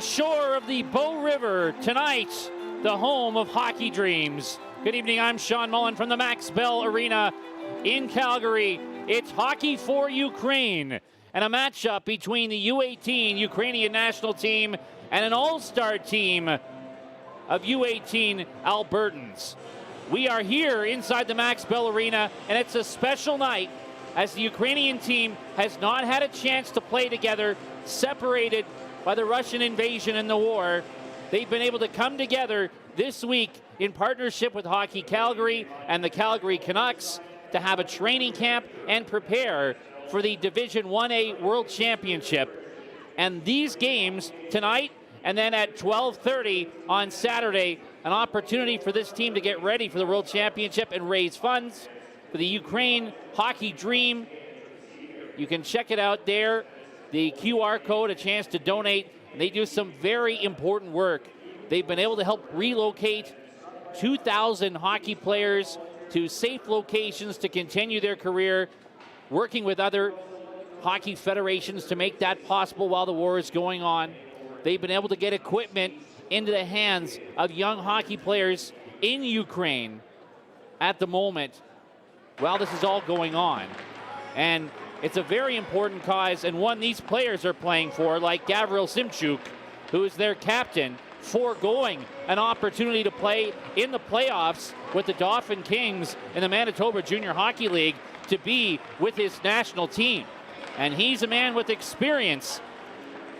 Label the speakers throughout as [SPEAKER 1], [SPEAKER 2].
[SPEAKER 1] the shore of the Bow River, tonight, the home of hockey dreams. Good evening, I'm Sean Mullen from the Max Bell Arena in Calgary. It's Hockey4Ukraine and a matchup between the U18 Ukrainian national team and an all-star team of U18 Albertans. We are here inside the Max Bell Arena, and it's a special night as the Ukrainian team has not had a chance to play together, separated by the Russian invasion and the war. They've been able to come together this week in partnership with Hockey Calgary and the Calgary Canucks to have a training camp and prepare for the Division 1A World Championship. And these games tonight and then at 12:30 on Saturday, an opportunity for this team to get ready for the World Championship and raise funds for the Ukraine Hockey Dream. You can check it out there. The QR code, a chance to donate. They do some very important work. They've been able to help relocate 2,000 hockey players to safe locations to continue their career, working with other hockey federations to make that possible while the war is going on. They've been able to get equipment into the hands of young hockey players in Ukraine at the moment while this is all going on. And it's a very important cause, and one these players are playing for, like Gavril Simchuk, who is their captain, foregoing an opportunity to play in the playoffs with the Dauphin Kings in the Manitoba Junior Hockey League to be with his national team. And he's a man with experience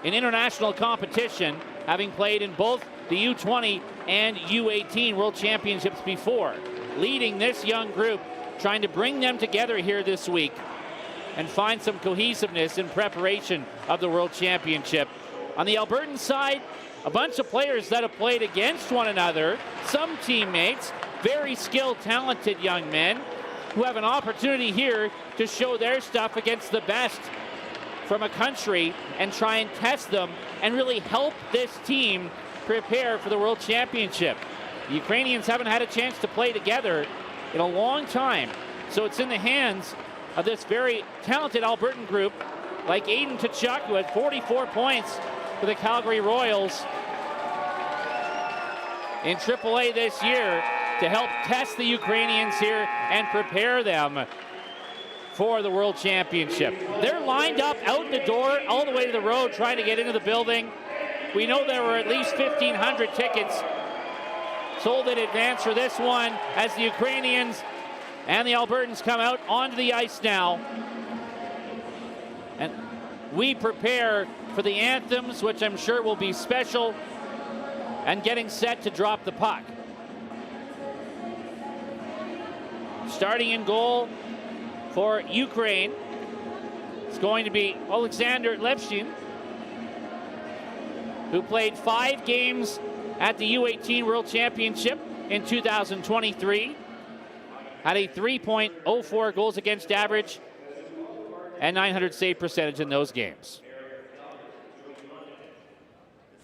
[SPEAKER 1] in international competition, having played in both the U20 and U18 World Championships before, leading this young group, trying to bring them together here this week and find some cohesiveness in preparation of the World Championship. On the Albertan side, a bunch of players that have played against one another, some teammates, very skilled, talented young men who have an opportunity here to show their stuff against the best from a country and try and test them and really help this team prepare for the World Championship. The Ukrainians haven't had a chance to play together in a long time, so it's in the hands of this very talented Albertan group, like Aiden Tkachuk, who had 44 points for the Calgary Royals in AAA this year, to help test the Ukrainians here and prepare them for the World Championship. They're lined up out the door, all the way to the road, trying to get into the building. We know there were at least 1,500 tickets sold in advance for this one, as the Ukrainians and the Albertans come out onto the ice now. And we prepare for the anthems, which I'm sure will be special, and getting set to drop the puck. Starting in goal for Ukraine, it's going to be Alexander Levshin, who played 5 games at the U18 World Championship in 2023. Had a 3.04 goals against average and 900 save percentage in those games.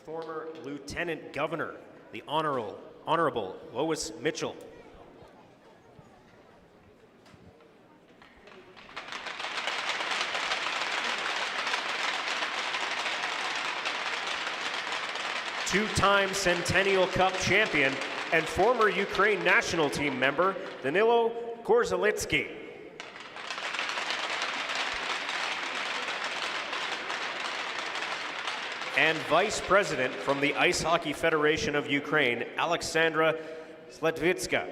[SPEAKER 2] Former Lieutenant Governor, the Honorable Lois Mitchell. Two-time Centennial Cup champion and former Ukraine national team member, Danilo Korzalitsky. And Vice President from the Ice Hockey Federation of Ukraine, Alexandra Sledvitska.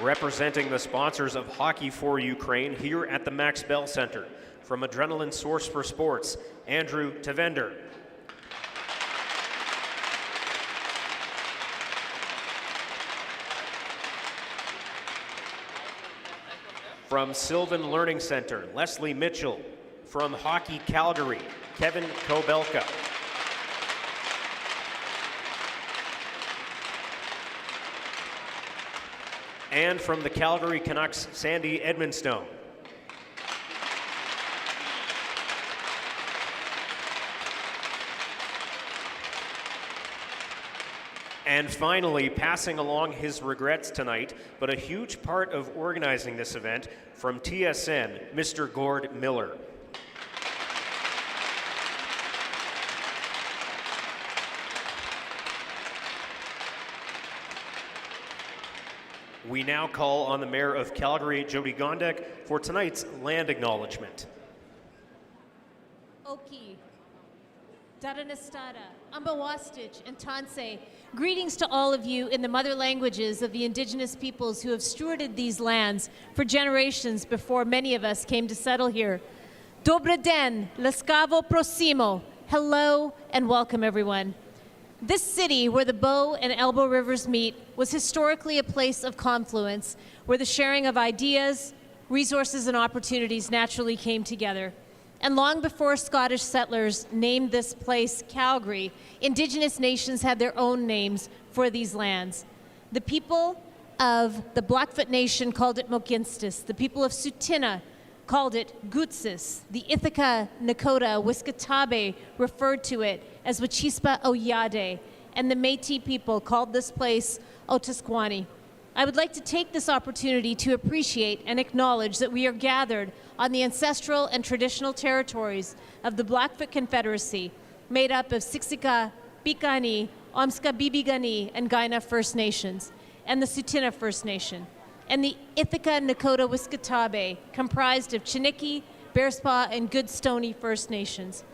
[SPEAKER 2] Representing the sponsors of Hockey4Ukraine here at the Max Bell Center, from Adrenaline Source for Sports, Andrew Tavender. From Sylvan Learning Center, Leslie Mitchell. From Hockey Calgary, Kevin Kobelka. And from the Calgary Canucks, Sandy Edmonstone. And finally, passing along his regrets tonight, but a huge part of organizing this event, from TSN, Mr. Gord Miller. We now call on the Mayor of Calgary, Jody Gondek, for tonight's land acknowledgement.
[SPEAKER 3] Oki, Daranastada, Ambawastich, and Tansei. Greetings to all of you in the mother languages of the indigenous peoples who have stewarded these lands for generations before many of us came to settle here. Dobre den, Laskavo prosimo. Hello and welcome, everyone. This city, where the Bow and Elbow Rivers meet, was historically a place of confluence where the sharing of ideas, resources, and opportunities naturally came together. And long before Scottish settlers named this place Calgary, Indigenous nations had their own names for these lands. The people of the Blackfoot Nation called it Mokinstis. The people of Tsuut'ina called it Gutsis. The Ithaca, Nakota, Wiskatabe referred to it as Wachispa Oyade, and the Métis people called this place Otisquani. I would like to take this opportunity to appreciate and acknowledge that we are gathered on the ancestral and traditional territories of the Blackfoot Confederacy, made up of Siksika, Pikani, Omska Bibigani, and Gaina First Nations, and the Tsuut'ina First Nation, and the Ithaca Nakota Wiskatabe, comprised of Chiniki, Bearspaw, and Goodstony First Nations.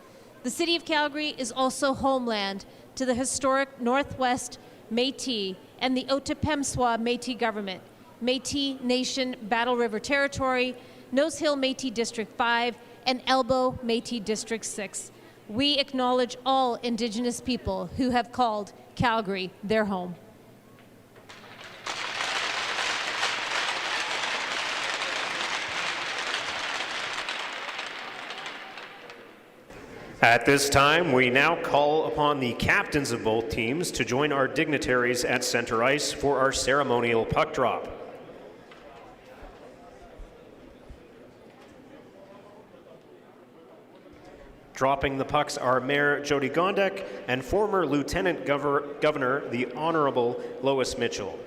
[SPEAKER 3] The City of Calgary is also homeland to the historic Northwest Métis and the Otipemswa Métis government, Métis Nation Battle River Territory, Nose Hill Métis District 5, and Elbow Métis District 6. We acknowledge all Indigenous people who have called Calgary their home.
[SPEAKER 2] At this time, we now call upon the captains of both teams to join our dignitaries at center ice for our ceremonial puck drop. Dropping the pucks are Mayor Jody Gondek and former Lieutenant Governor, the Honorable Lois Mitchell.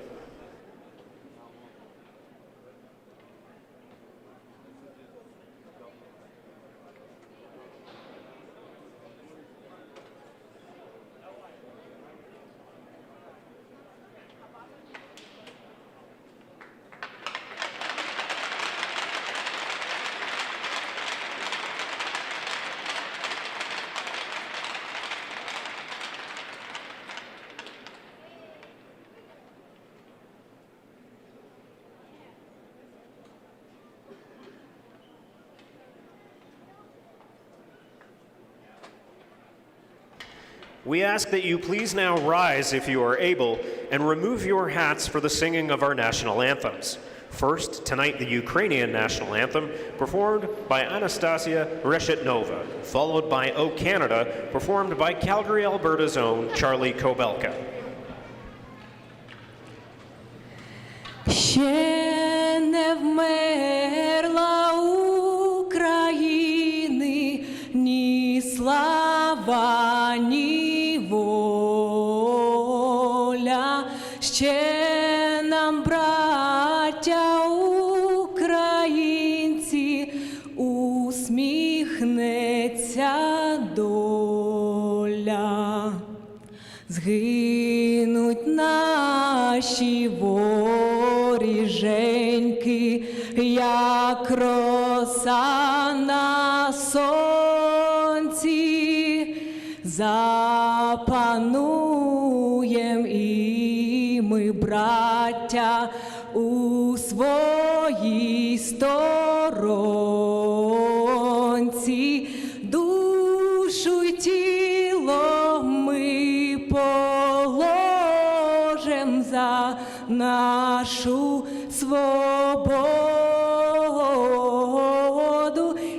[SPEAKER 2] We ask that you please now rise if you are able and remove your hats for the singing of our national anthems. First, tonight the Ukrainian national anthem, performed by Anastasia Reshetnova, followed by O Canada, performed by Calgary, Alberta's own Charlie Kobelka.
[SPEAKER 4] Ще не вмерла України ні слава, ні воля. Ще нам, браття українці, усміхнеться доля. Згинуть наші воріженьки, як роса на сонці. Запануєм і ми, браття, у своїй сторонці. Душу й тіло ми положим за нашу свободу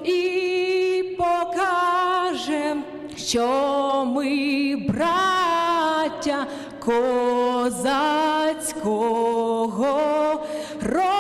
[SPEAKER 4] і покажем, що ми браття козацького роду.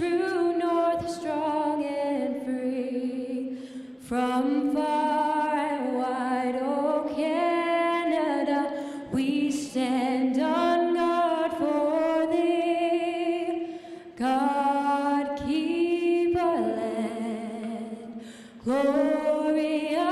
[SPEAKER 4] true north, strong and free. From far and wide, oh Canada, we stand on guard for thee. God keep our land glorious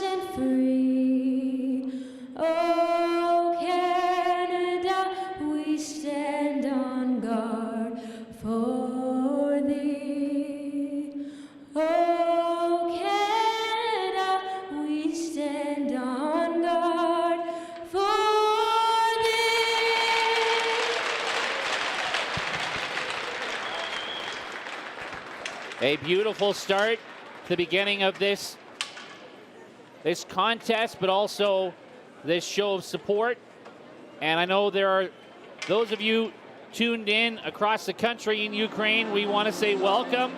[SPEAKER 4] and free. Oh Canada, we stand on guard for thee. Oh Canada, we stand on guard for thee.
[SPEAKER 1] A beautiful start to the beginning of this contest, but also this show of support. And I know there are those of you tuned in across the country in Ukraine. We want to say welcome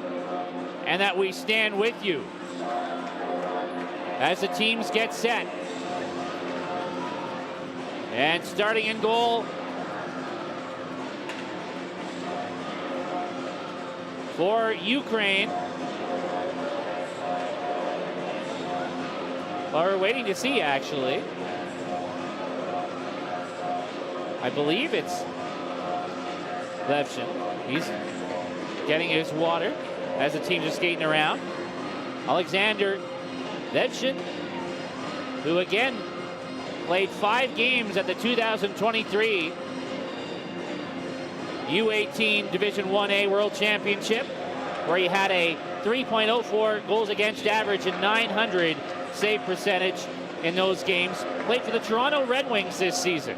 [SPEAKER 1] and that we stand with you as the teams get set. And starting in goal for Ukraine. Well, we're waiting to see, actually. I believe it's Levshin. He's getting his water as the teams are skating around. Alexander Levshin, who again played 5 games at the 2023 U18 Division 1A World Championship, where he had a 3.04 goals against average and 900 save percentage in those games. Played for the Toronto Red Wings this season.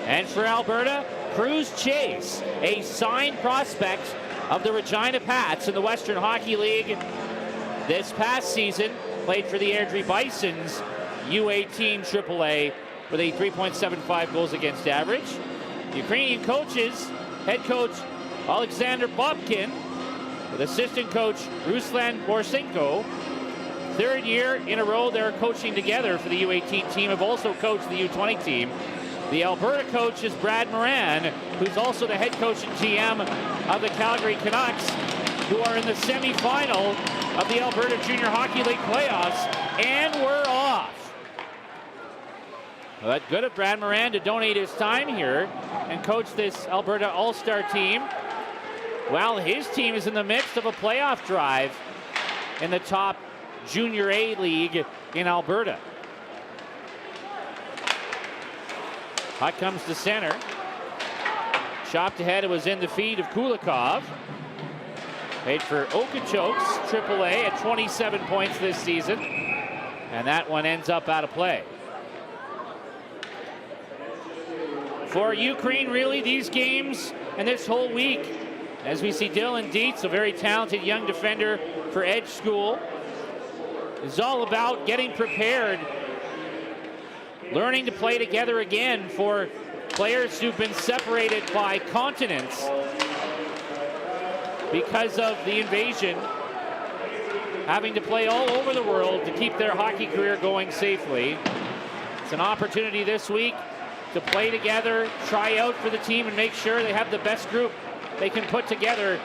[SPEAKER 1] And for Alberta, Cruz Chase, a signed prospect of the Regina Pats in the Western Hockey League this past season, played for the Airdrie Bisons U18 AAA with a 3.75 goals against average. Ukrainian coaches, head coach Alexander Bobkin with assistant coach Ruslan Borsenko. 3rd year in a row they're coaching together for the U18 team, have also coached the U20 team. The Alberta coach is Brad Moran, who's also the head coach and GM of the Calgary Canucks, who are in the semifinal of the Alberta Junior Hockey League playoffs, and we're off. Well, that's good of Brad Moran to donate his time here and coach this Alberta All-Star team, while his team is in the midst of a playoff drive in the top Junior A League in Alberta. Puck comes to center. Chopped ahead, it was in the feed of Kulikov. Played for Okochokes, AAA at 27 points this season. And that one ends up out of play. For Ukraine, really, these games and this whole week, as we see Dylan Dietz, a very talented young defender for Edge School, is all about getting prepared, learning to play together again for players who've been separated by continents because of the invasion, having to play all over the world to keep their hockey career going safely. It's an opportunity this week to play together, try out for the team, and make sure they have the best group they can put together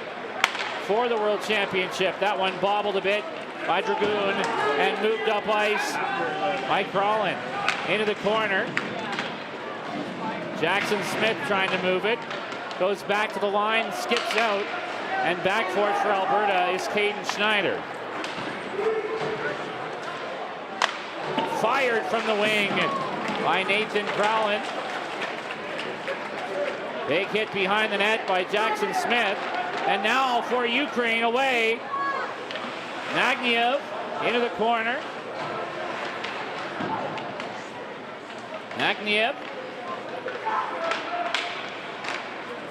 [SPEAKER 1] for the World Championship. That one bobbled a bit by Dragoon and moved up ice by Crawlin. Into the corner. Jackson Smith trying to move it. Goes back to the line, skips out, and back for it for Alberta is Caden Schneider. Fired from the wing by Nathan Crowlin. Big hit behind the net by Jackson Smith. And now for Ukraine away. Nagniev into the corner. Nagniev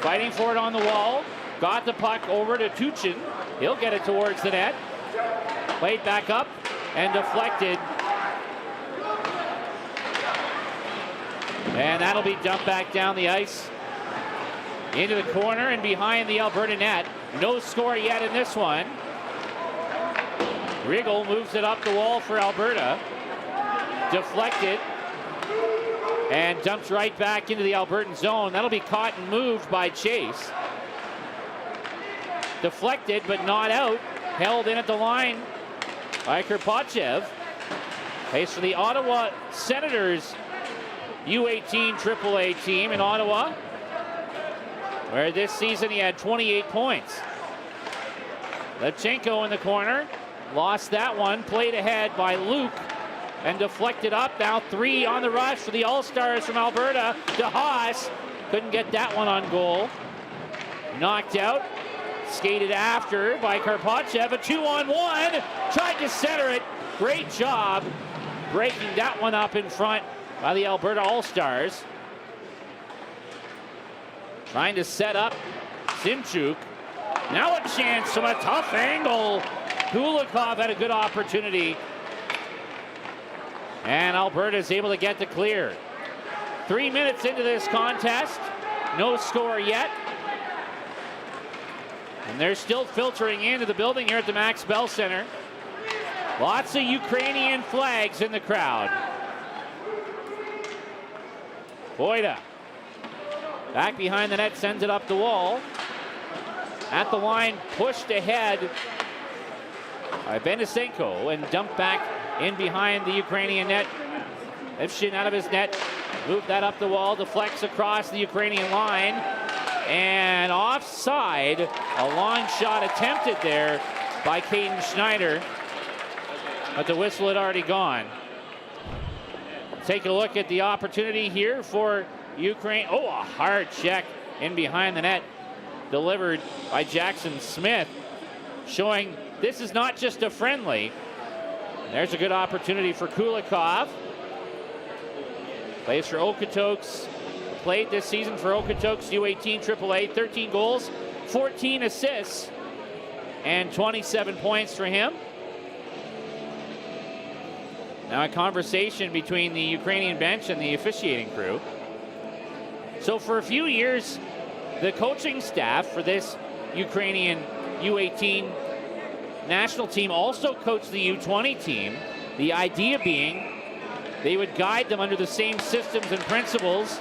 [SPEAKER 1] fighting for it on the wall. Got the puck over to Tuchin. He'll get it towards the net. Played back up and deflected. And that'll be dumped back down the ice into the corner and behind the Alberta net. No score yet in this one. Riggle moves it up the wall for Alberta. Deflected. and dumps right back into the Albertan zone. That'll be caught and moved by Chase. Deflected, but not out. Held in at the line by Karpatchev. Pace for the Ottawa Senators U18 AAA team in Ottawa, where this season he had 28 points. Levchenko in the corner. Lost that one. Played ahead by Luke and deflected up. Now 3 on the rush for the All-Stars from Alberta. DeHaas couldn't get that one on goal. Knocked out. Skated after by Karpatchev. A 2-on-1. Tried to center it. Great job breaking that one up in front by the Alberta All-Stars. Trying to set up Simchuk. Now a chance from a tough angle. Kulikov had a good opportunity. And Alberta is able to get the clear. 3 minutes into this contest. No score yet. And they're still filtering into the building here at the Max Bell Center. Lots of Ukrainian flags in the crowd. Boyda. Back behind the net, sends it up the wall. At the line, pushed ahead by Benisenko and dumped back in behind the Ukrainian net. Evshin out of his net, moved that up the wall, deflects across the Ukrainian line. And offside, a long shot attempted there by Caden Schneider, but the whistle had already gone. Take a look at the opportunity here for Ukraine. Oh, a hard check in behind the net, delivered by Jackson Smith, showing this is not just a friendly. There's a good opportunity for Kulikov. Plays for Okotoks. Played this season for Okotoks U18 AAA. 13 goals, 14 assists, and 27 points for him. Now a conversation between the Ukrainian bench and the officiating crew. So for a few years, the coaching staff for this Ukrainian U18 national team also coached the U20 team. The idea being they would guide them under the same systems and principles,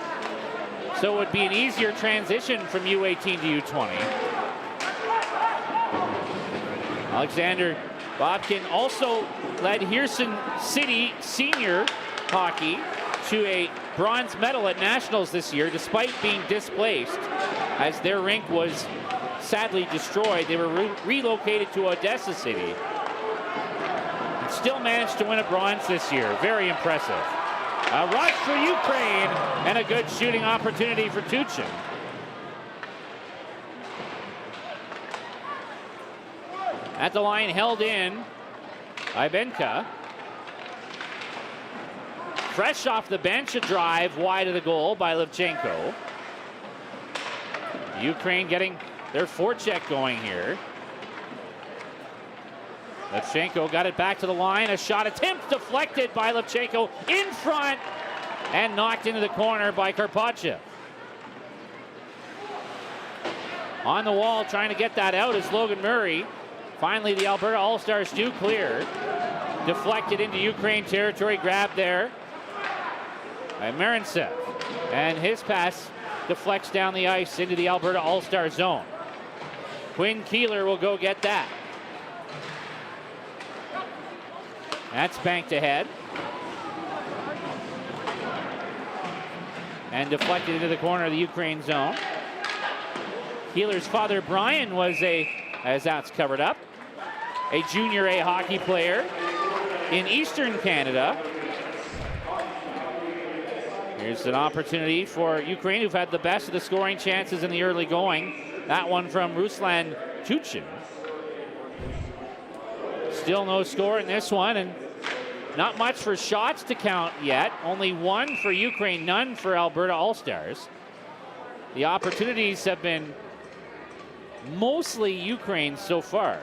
[SPEAKER 1] so it would be an easier transition from U18 to U20. Alexander Bobkin also led Hearson City Senior Hockey to a bronze medal at Nationals this year, despite being displaced as their rink was sadly destroyed. They were relocated to Odessa City and still managed to win a bronze this year. Very impressive. A rush for Ukraine and a good shooting opportunity for Tuchin. At the line, held in by Benka. Fresh off the bench, a drive wide of the goal by Levchenko. Ukraine getting their forecheck going here. Levchenko got it back to the line. A shot attempt deflected by Levchenko in front and knocked into the corner by Karpatchev. On the wall, trying to get that out is Logan Murray. Finally, the Alberta All-Stars do clear. Deflected into Ukraine territory, grabbed there by Marintsev. And his pass deflects down the ice into the Alberta All-Star zone. Quinn Keeler will go get that. That's banked ahead. And deflected into the corner of the Ukraine zone. Keeler's father, Brian, was as that's covered up, a junior A hockey player in Eastern Canada. Here's an opportunity for Ukraine, who've had the best of the scoring chances in the early going. That one from Ruslan Tuchin. Still no score in this one, and not much for shots to count yet. Only one for Ukraine, none for Alberta All-Stars. The opportunities have been mostly Ukraine so far.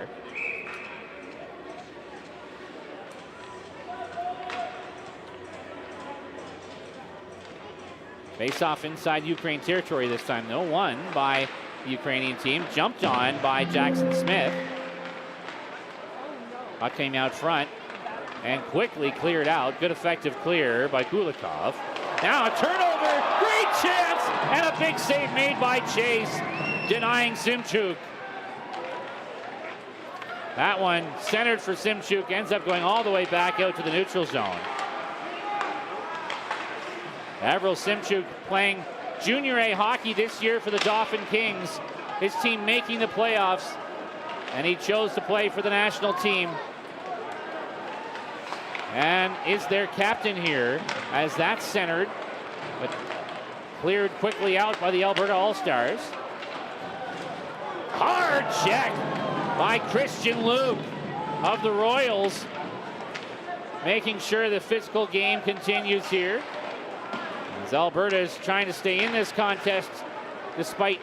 [SPEAKER 1] Face-off inside Ukraine territory this time, though. Won by the Ukrainian team. Jumped on by Jackson Smith. Puck came out front and quickly cleared out. Good effective clear by Kulikov. Now a turnover, great chance, and a big save made by Chase, denying Simchuk. That one centered for Simchuk, ends up going all the way back out to the neutral zone. Avril Simchuk playing Junior A hockey this year for the Dauphin Kings. His team making the playoffs, and he chose to play for the national team. And is their captain here as that's centered, but cleared quickly out by the Alberta All-Stars. Hard check by Christian Luke of the Royals, making sure the physical game continues here. As Alberta is trying to stay in this contest despite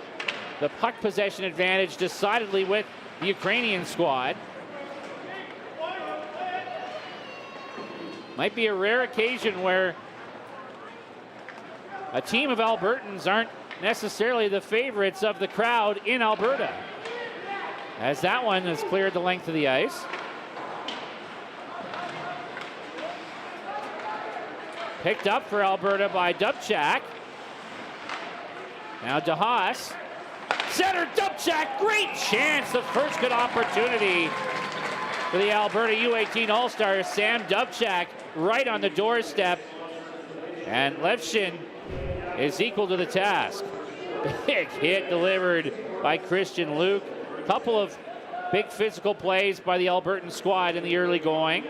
[SPEAKER 1] the puck possession advantage decidedly with the Ukrainian squad. Might be a rare occasion where a team of Albertans aren't necessarily the favorites of the crowd in Alberta. As that one has cleared the length of the ice. Picked up for Alberta by Dubchak. Now DeHaas. Center Dubchak, great chance. The first good opportunity for the Alberta U18 All-Stars. Sam Dubchak right on the doorstep. And Levshin is equal to the task. Big hit delivered by Christian Luke. Couple of big physical plays by the Albertan squad in the early going.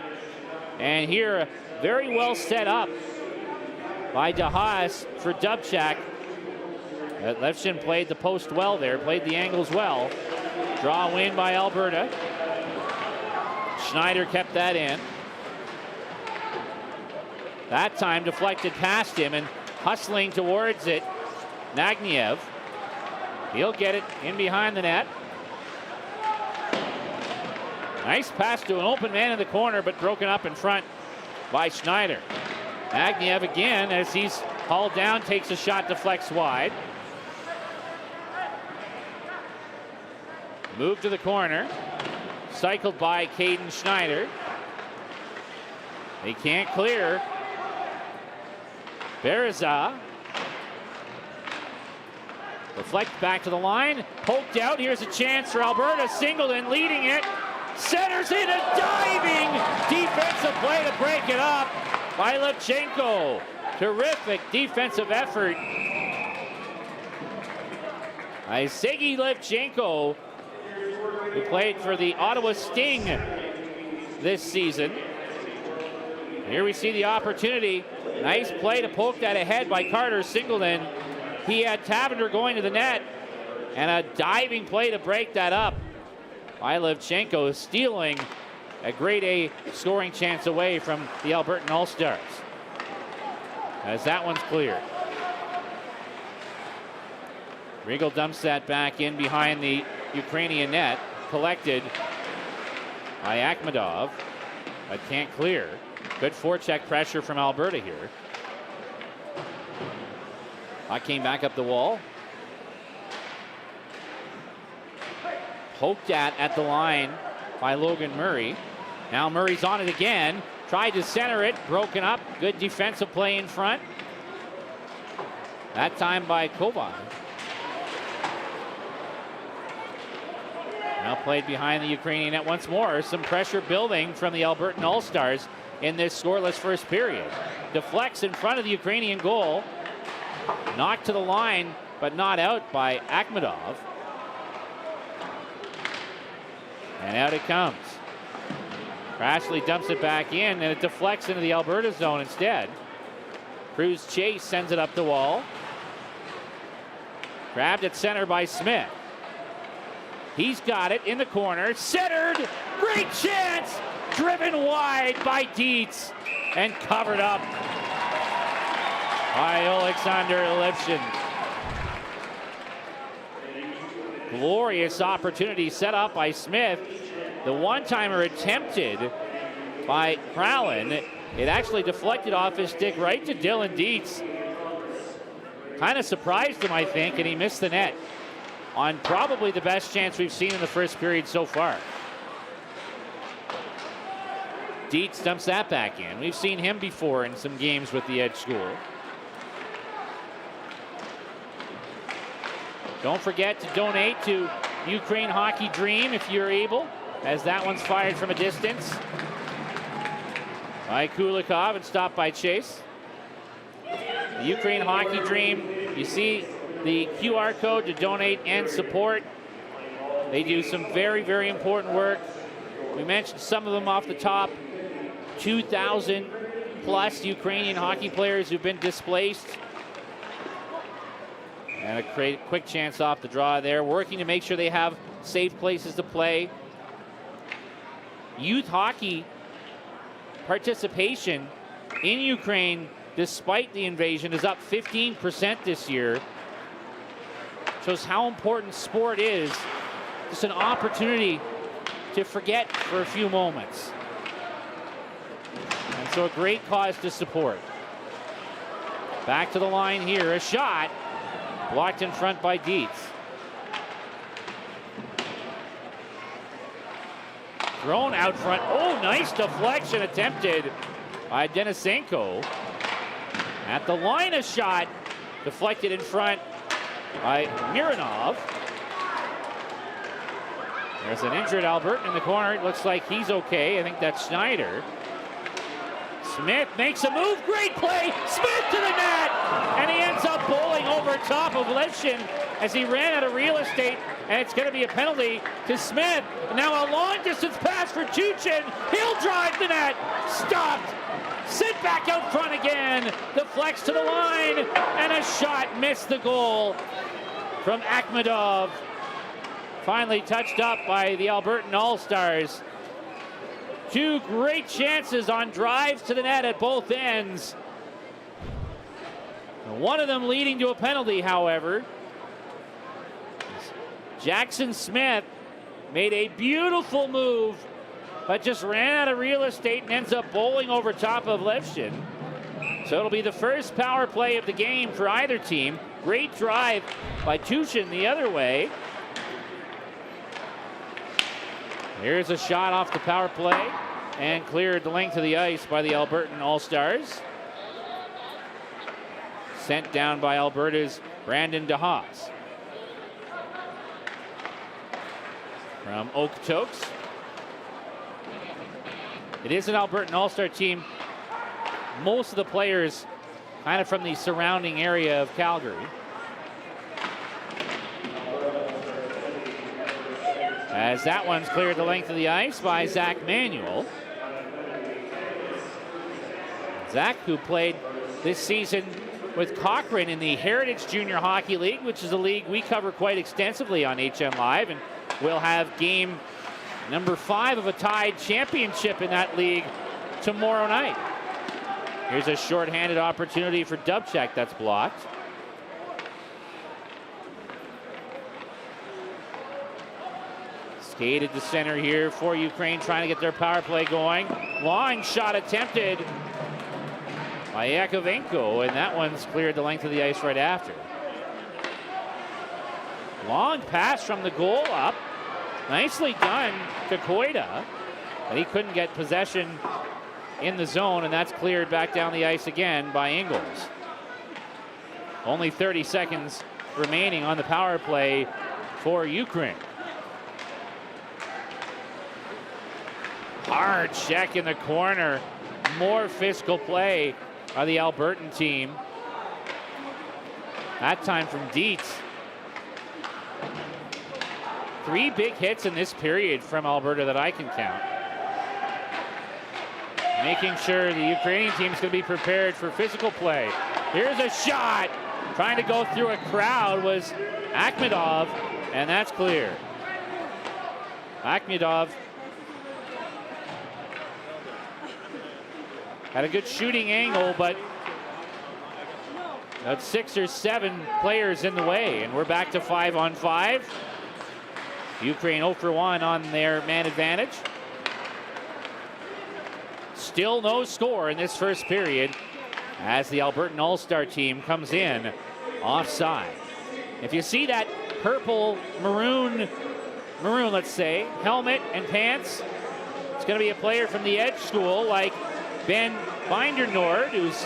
[SPEAKER 1] And here, very well set up by DeHaas for Dubchak. Levshin played the post well there, played the angles well. Draw win by Alberta. Schneider kept that in. That time deflected past him and hustling towards it, Nagniev. He'll get it in behind the net. Nice pass to an open man in the corner, but broken up in front by Schneider. Nagniev again, as he's hauled down, takes a shot, deflects wide. Move to the corner. Cycled by Caden Schneider. They can't clear. Bereza. Deflect back to the line. Poked out. Here's a chance for Alberta. Singleton leading it. Centers in a diving defensive play to break it up by Levchenko. Terrific defensive effort by Sergei Levchenko, who played for the Ottawa Sting this season. Here we see the opportunity. Nice play to poke that ahead by Carter Singleton. He had Tavender going to the net, and a diving play to break that up by Levchenko, stealing a grade A scoring chance away from the Albertan All-Stars. As that one's cleared. Regal dumps that back in behind the Ukrainian net. Collected by Akhmedov, but can't clear. Good forecheck pressure from Alberta here. Puck came back up the wall. Poked at the line by Logan Murray. Now Murray's on it again. Tried to center it, broken up. Good defensive play in front. That time by Kovar. Now played behind the Ukrainian net once more. Some pressure building from the Albertan All-Stars in this scoreless first period. Deflects in front of the Ukrainian goal. Knocked to the line, but not out by Akhmedov. And out it comes. Crashly dumps it back in, and it deflects into the Alberta zone instead. Cruz Chase sends it up the wall. Grabbed at center by Smith. He's got it in the corner. Centered. Great chance. Driven wide by Dietz and covered up by Alexander Levshin. Glorious opportunity set up by Smith. The one-timer attempted by Crowlin. It actually deflected off his stick right to Dylan Dietz. Kind of surprised him, I think, and he missed the net on probably the best chance we've seen in the first period so far. Dietz dumps that back in. We've seen him before in some games with the Edge School. Don't forget to donate to Ukraine Hockey Dream if you're able, as that one's fired from a distance by Kulikov and stopped by Chase. The Ukraine Hockey Dream, you see the QR code to donate and support. They do some very, very important work. We mentioned some of them off the top. 2,000 plus Ukrainian hockey players who've been displaced. And a quick chance off the draw there. Working to make sure they have safe places to play. Youth hockey participation in Ukraine, despite the invasion, is up 15% this year. Shows how important sport is. Just an opportunity to forget for a few moments. And so a great cause to support. Back to the line here, a shot. Blocked in front by Dietz. Thrown out front. Oh, nice deflection attempted by Denisenko. At the line, a shot deflected in front by Mironov. There's an injured Albertan in the corner. It looks like he's okay. I think that's Schneider. Smith makes a move. Great play. Smith to the net. And he ends up bowling over top of Levshin as he ran out of real estate. And it's going to be a penalty to Smith. Now a long distance pass for Chuchin. He'll drive the net. Stopped. Sent back out front again. Deflects to the line. And a shot missed the goal from Akhmedov. Finally touched up by the Albertan All-Stars. Two great chances on drives to the net at both ends. One of them leading to a penalty, however. Jackson Smith made a beautiful move, but just ran out of real estate and ends up bowling over top of Levshin. So it'll be the first power play of the game for either team. Great drive by Tushin the other way. Here's a shot off the power play and cleared the length of the ice by the Albertan All-Stars. Sent down by Alberta's Brandon DeHaas. From Okotoks. It is an Albertan All-Star team. Most of the players kind of from the surrounding area of Calgary. As that one's cleared the length of the ice by Zach Manuel. Zach, who played this season with Cochrane in the Heritage Junior Hockey League, which is a league we cover quite extensively on HN Live, and we'll have game number 5 of a tied championship in that league tomorrow night. Here's a shorthanded opportunity for Dubček that's blocked. Skated to center here for Ukraine, trying to get their power play going. Long shot attempted by Yakovenko, and that one's cleared the length of the ice right after. Long pass from the goal up. Nicely done to Koida, but he couldn't get possession in the zone, and that's cleared back down the ice again by Ingles. Only 30 seconds remaining on the power play for Ukraine. Hard check in the corner. More physical play by the Albertan team. That time from Dietz. 3 big hits in this period from Alberta that I can count. Making sure the Ukrainian team is going to be prepared for physical play. Here's a shot. Trying to go through a crowd was Akhmedov, and that's clear. Akhmedov had a good shooting angle, but about 6 or 7 players in the way, and we're back to 5-on-5. Ukraine 0 for 1 on their man advantage. Still no score in this first period as the Albertan All-Star team comes in offside. If you see that purple maroon, let's say, helmet and pants, it's going to be a player from the Edge School like Ben Bindernord, who's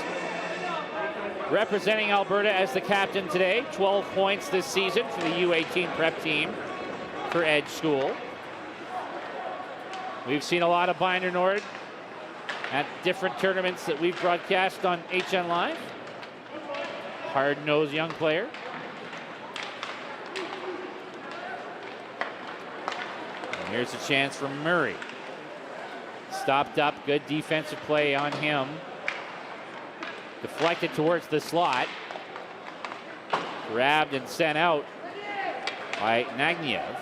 [SPEAKER 1] representing Alberta as the captain today. 12 points this season for the U18 prep team for Edge School. We've seen a lot of Binder Nord at different tournaments that we've broadcast on HN Live. Hard-nosed young player. And here's a chance for Murray. Stopped up, good defensive play on him. Deflected towards the slot. Grabbed and sent out by Nagniev.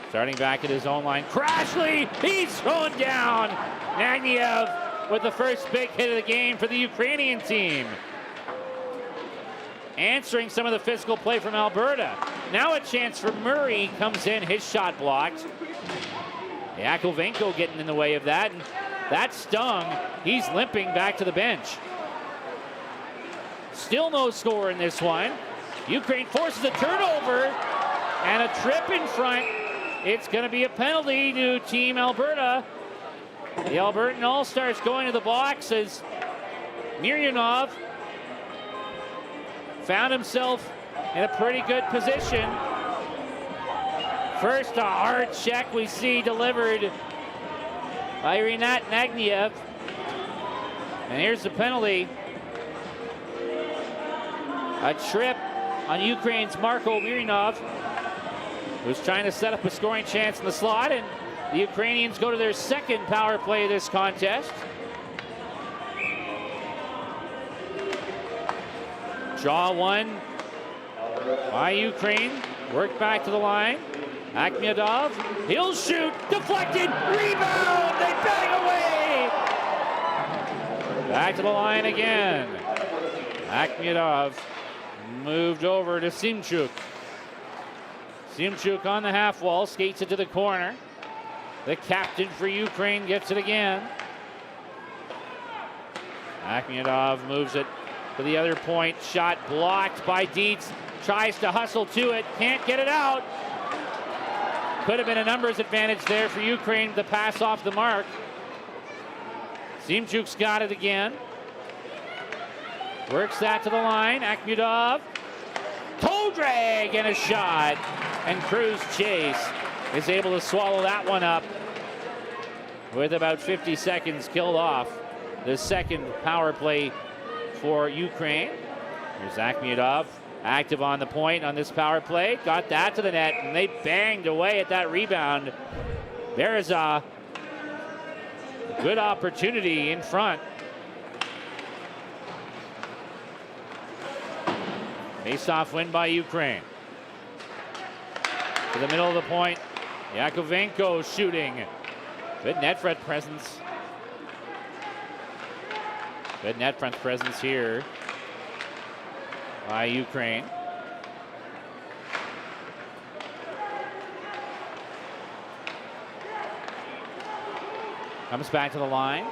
[SPEAKER 1] Starting back at his own line. Crashley, he's thrown down. Nagniev with the first big hit of the game for the Ukrainian team. Answering some of the physical play from Alberta. Now a chance for Murray comes in, his shot blocked. Yakovenko getting in the way of that, and that stung. He's limping back to the bench. Still no score in this one. Ukraine forces a turnover and a trip in front. It's going to be a penalty to Team Alberta. The Albertan All-Stars going to the box as Miryanov found himself in a pretty good position. First, a hard check we see delivered by Rinat Nagniev. And here's the penalty. A trip on Ukraine's Marko Miryanov, who's trying to set up a scoring chance in the slot, and the Ukrainians go to their second power play of this contest. Draw one by Ukraine. Work back to the line. Akhmedov, he'll shoot. Deflected. Rebound. They bang away. Back to the line again. Akhmedov moved over to Simchuk. Simchuk on the half wall, skates it to the corner. The captain for Ukraine gets it again. Akhmedov moves it to the other point. Shot blocked by Dietz. Tries to hustle to it. Can't get it out. Could have been a numbers advantage there for Ukraine. The pass off the mark. Simchuk's got it again. Works that to the line. Akhmedov. Toe drag and a shot. And Cruz Chase is able to swallow that one up with about 50 seconds killed off. The second power play for Ukraine. Here's Akhmedov, active on the point on this power play. Got that to the net, and they banged away at that rebound. Bereza, good opportunity in front. Face-off win by Ukraine. To the middle of the point, Yakovenko shooting. Good net front presence. Good net front presence here by Ukraine. Comes back to the line.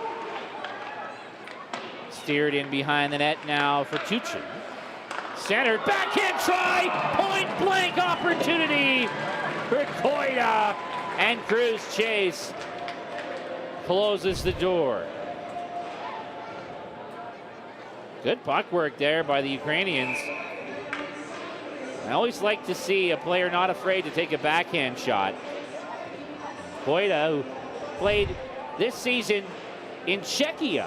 [SPEAKER 1] Steered in behind the net now for Tuchin. Centered, backhand try, point blank opportunity for Koida, and Cruz Chase closes the door. Good puck work there by the Ukrainians. I always like to see a player not afraid to take a backhand shot. Koida, who played this season in Czechia,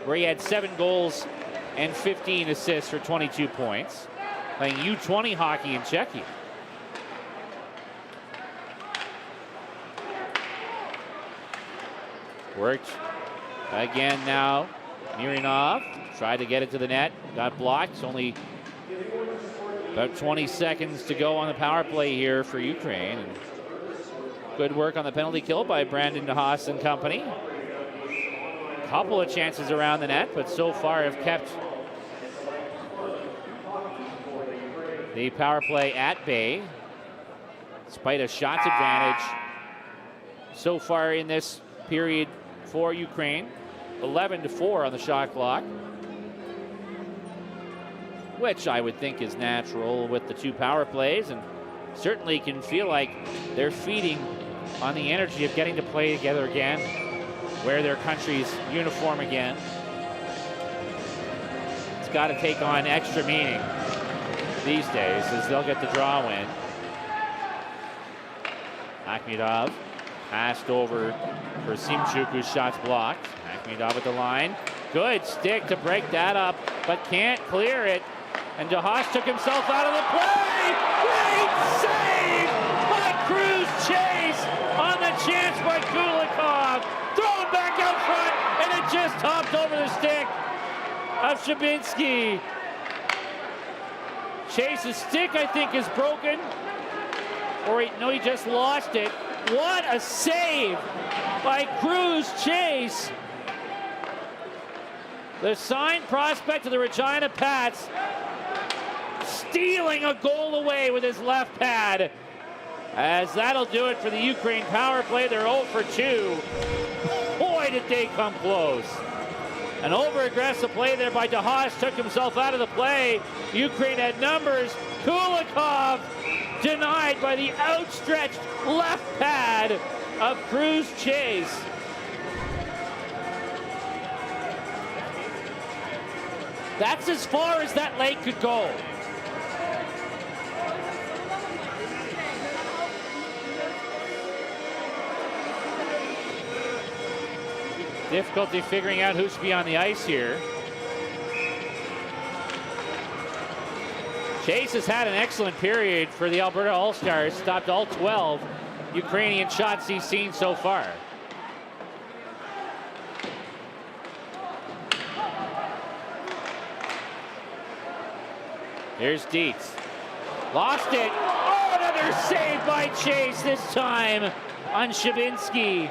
[SPEAKER 1] where he had 7 goals and 15 assists for 22 points, playing U20 hockey in Czechia. Worked again now. Miryanov tried to get it to the net, got blocked. It's only about 20 seconds to go on the power play here for Ukraine. And good work on the penalty kill by Brandon Haas and company. Couple of chances around the net, but so far have kept the power play at bay, despite a shots advantage so far in this period for Ukraine. 11-4 on the shot clock, which I would think is natural with the 2 power plays, and certainly can feel like they're feeding on the energy of getting to play together again, wear their country's uniform again. got to take on extra meaning these days as they'll get the draw win. Akhmedov passed over for Simchuk, whose shot's blocked. Akhmedov at the line. Good stick to break that up, but can't clear it. And DeHaas took himself out of the play. Great save by Cruz Chase on the chance by Kulikov. Thrown back out front, and it just hopped over the stick of Shabinski. Chase's stick, I think, is broken. Or he just lost it. What a save by Cruz Chase. The signed prospect of the Regina Pats stealing a goal away with his left pad. As that'll do it for the Ukraine power play. They're 0 for 2. Boy, did they come close. An over-aggressive play there by DeHaas took himself out of the play. Ukraine had numbers. Kulikov denied by the outstretched left pad of Cruz Chase. That's as far as that leg could go. Difficulty figuring out who should be on the ice here. Chase has had an excellent period for the Alberta All-Stars. Stopped all 12 Ukrainian shots he's seen so far. Here's Dietz. Lost it. Oh, another save by Chase, this time on Shabinski.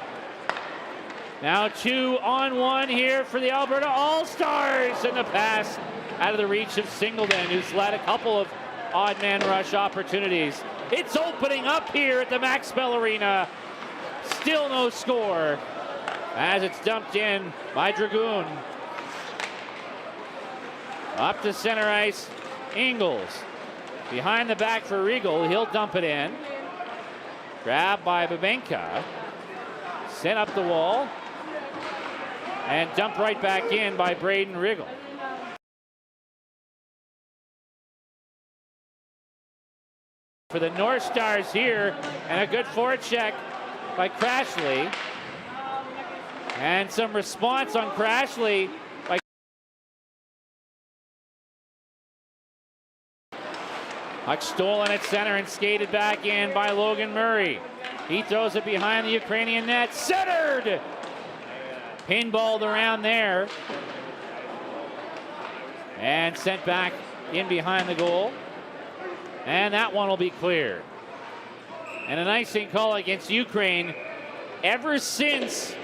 [SPEAKER 1] Now 2-on-1 here for the Alberta All-Stars, and the pass out of the reach of Singleton, who's led a couple of odd man rush opportunities. It's opening up here at the Max Bell Arena. Still no score as it's dumped in by Dragoon. Up to center ice, Ingles. Behind the back for Regal, he'll dump it in. Grabbed by Babenka. Sent up the wall. And dumped right back in by Braden Regal. For the North Stars here, and a good forecheck by Crashley. And some response on Crashley by puck stolen at center and skated back in by Logan Murray. He throws it behind the Ukrainian net. Centered! Pinballed around there. And sent back in behind the goal. And that one will be clear. And an icing call against Ukraine. Ever since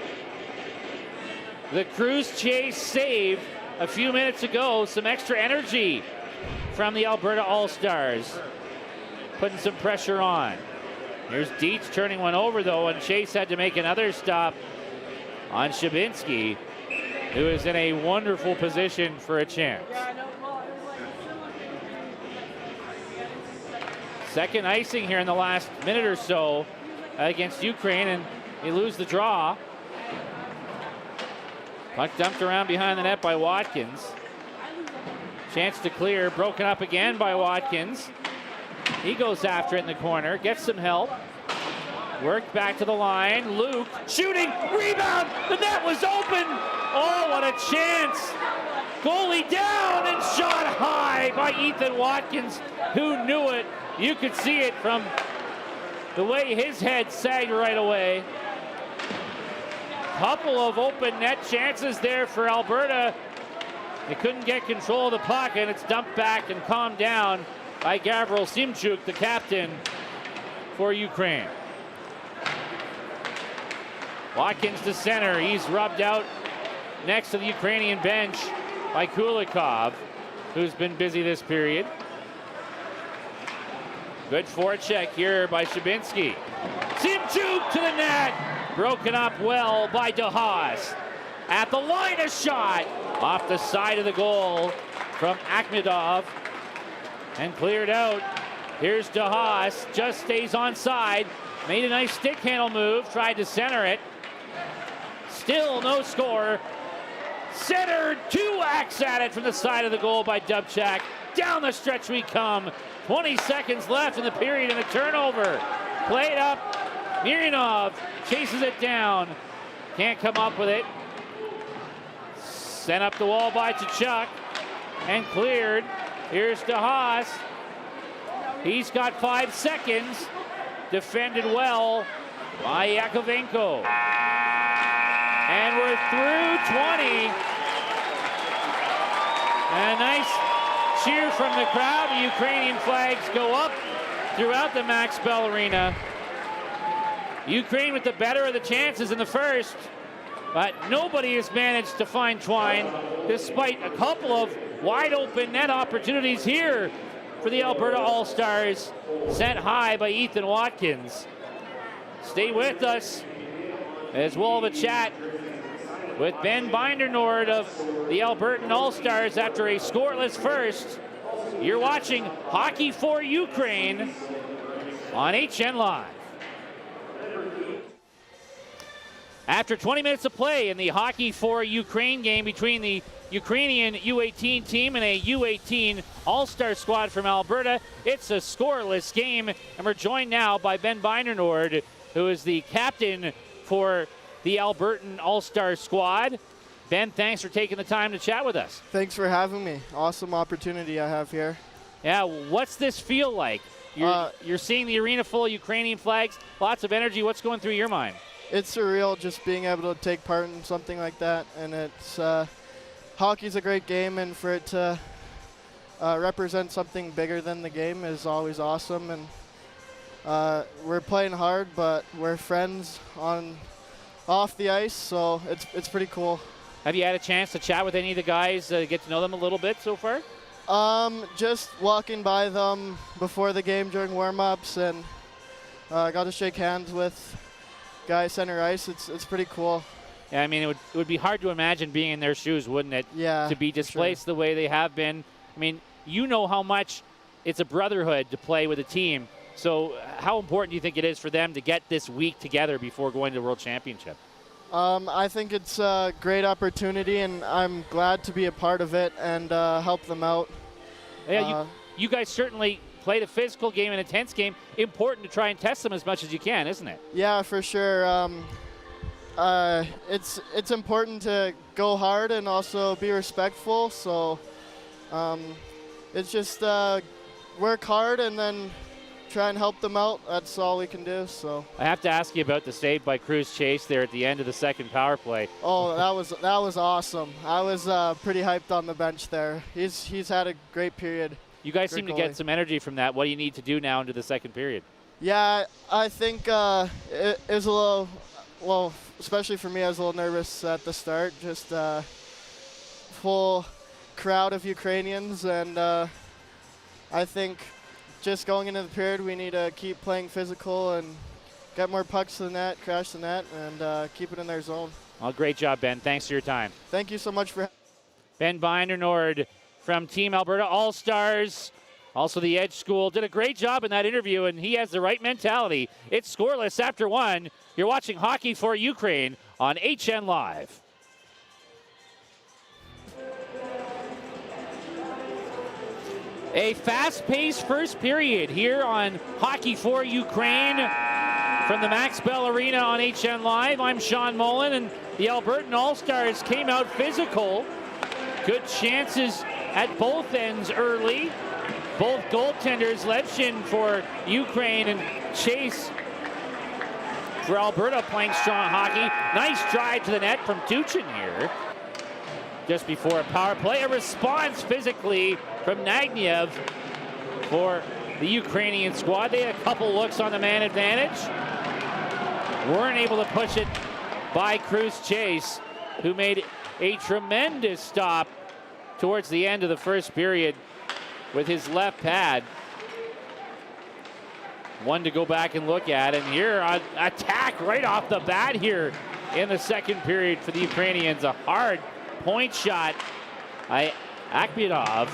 [SPEAKER 1] the Cruz Chase save a few minutes ago, some extra energy from the Alberta All-Stars. Putting some pressure on. Here's Dietz turning one over, though, and Chase had to make another stop on Shabinski, who is in a wonderful position for a chance. Second icing here in the last minute or so against Ukraine, and they lose the draw. Puck dumped around behind the net by Watkins. Chance to clear, broken up again by Watkins. He goes after it in the corner, gets some help. Worked back to the line. Luke shooting, rebound. The net was open. Oh, what a chance. Goalie down and shot high by Ethan Watkins, who knew it. You could see it from the way his head sagged right away. Couple of open net chances there for Alberta. They couldn't get control of the puck, and it's dumped back and calmed down by Gavril Simchuk, the captain for Ukraine. Watkins to center. He's rubbed out next to the Ukrainian bench by Kulikov, who's been busy this period. Good forecheck here by Shabinski. Simchuk to the net. Broken up well by DeHaas. At the line, a shot off the side of the goal from Akhmedov and cleared out. Here's DeHaas, just stays onside. Made a nice stick handle move, tried to center it. Still no score. Centered, two whacks at it from the side of the goal by Dubchak. Down the stretch we come. 20 seconds left in the period and a turnover. Played up. Mironov chases it down. Can't come up with it. Sent up the wall by Tkachuk and cleared. Here's DeHaas. He's got 5 seconds. Defended well by Yakovenko. And we're through 20. And a nice cheer from the crowd. The Ukrainian flags go up throughout the Max Bell Arena. Ukraine with the better of the chances in the first, but nobody has managed to find Twine, despite a couple of wide open net opportunities here for the Alberta All-Stars, sent high by Ethan Watkins. Stay with us as we'll have a chat with Ben Bindernord of the Albertan All-Stars after a scoreless first. You're watching Hockey4Ukraine on HN Live. After 20 minutes of play in the Hockey4Ukraine game between the Ukrainian U18 team and a U18 All-Star squad from Alberta, it's a scoreless game, and we're joined now by Ben Bindernord, who is the captain for the Albertan All-Star squad. Ben, thanks for taking the time to chat with us.
[SPEAKER 5] Thanks for having me. Awesome opportunity I have here.
[SPEAKER 1] Yeah, what's this feel like? You're seeing the arena full of Ukrainian flags, lots of energy. What's going through your mind?
[SPEAKER 5] It's surreal just being able to take part in something like that, and it's hockey's a great game, and for it to represent something bigger than the game is always awesome. And we're playing hard, but we're friends off the ice, so it's pretty cool.
[SPEAKER 1] Have you had a chance to chat with any of the guys, get to know them a little bit so far?
[SPEAKER 5] Just walking by them before the game during warm-ups, and got to shake hands with guys center ice. It's pretty cool.
[SPEAKER 1] Yeah, I mean, it would be hard to imagine being in their shoes, wouldn't it?
[SPEAKER 5] Yeah,
[SPEAKER 1] to be displaced the way they have been. I mean, you know how much it's a brotherhood to play with a team. So how important do you think it is for them to get this week together before going to the World Championship?
[SPEAKER 5] I think it's a great opportunity, and I'm glad to be a part of it and help them out.
[SPEAKER 1] Yeah, you guys certainly played a physical game, an intense game. Important to try and test them as much as you can, isn't it?
[SPEAKER 5] Yeah, for sure. It's important to go hard and also be respectful. So it's just work hard and then try and help them out. That's all we can do. So
[SPEAKER 1] I have to ask you about the save by Cruz Chase there at the end of the second power play.
[SPEAKER 5] Oh, that was awesome. I was pretty hyped on the bench there. He's had a great period.
[SPEAKER 1] You guys seem to get some energy from that. What do you need to do now into the second period?
[SPEAKER 5] Yeah, I think it was a little, well, especially for me, I was a little nervous at the start. Just full crowd of Ukrainians, and I think just going into the period, we need to keep playing physical and get more pucks to the net, crash the net, and keep it in their zone.
[SPEAKER 1] Well, great job, Ben. Thanks for your time.
[SPEAKER 5] Thank you so much for
[SPEAKER 1] Ben Bindernord from Team Alberta All-Stars, also the Edge School, did a great job in that interview, and he has the right mentality. It's scoreless after one. You're watching Hockey4Ukraine on HN Live. A fast-paced first period here on Hockey4Ukraine from the Max Bell Arena on HN Live. I'm Sean Mullen, and the Albertan All-Stars came out physical. Good chances at both ends early. Both goaltenders, Levshin for Ukraine and Chase for Alberta, playing strong hockey. Nice drive to the net from Tuchin here. Just before a power play, a response physically from Nagniev for the Ukrainian squad. They had a couple looks on the man advantage. Weren't able to push it by Cruz Chase, who made a tremendous stop towards the end of the first period with his left pad. One to go back and look at, and here an attack right off the bat here in the second period for the Ukrainians. A hard point shot by Akhmedov.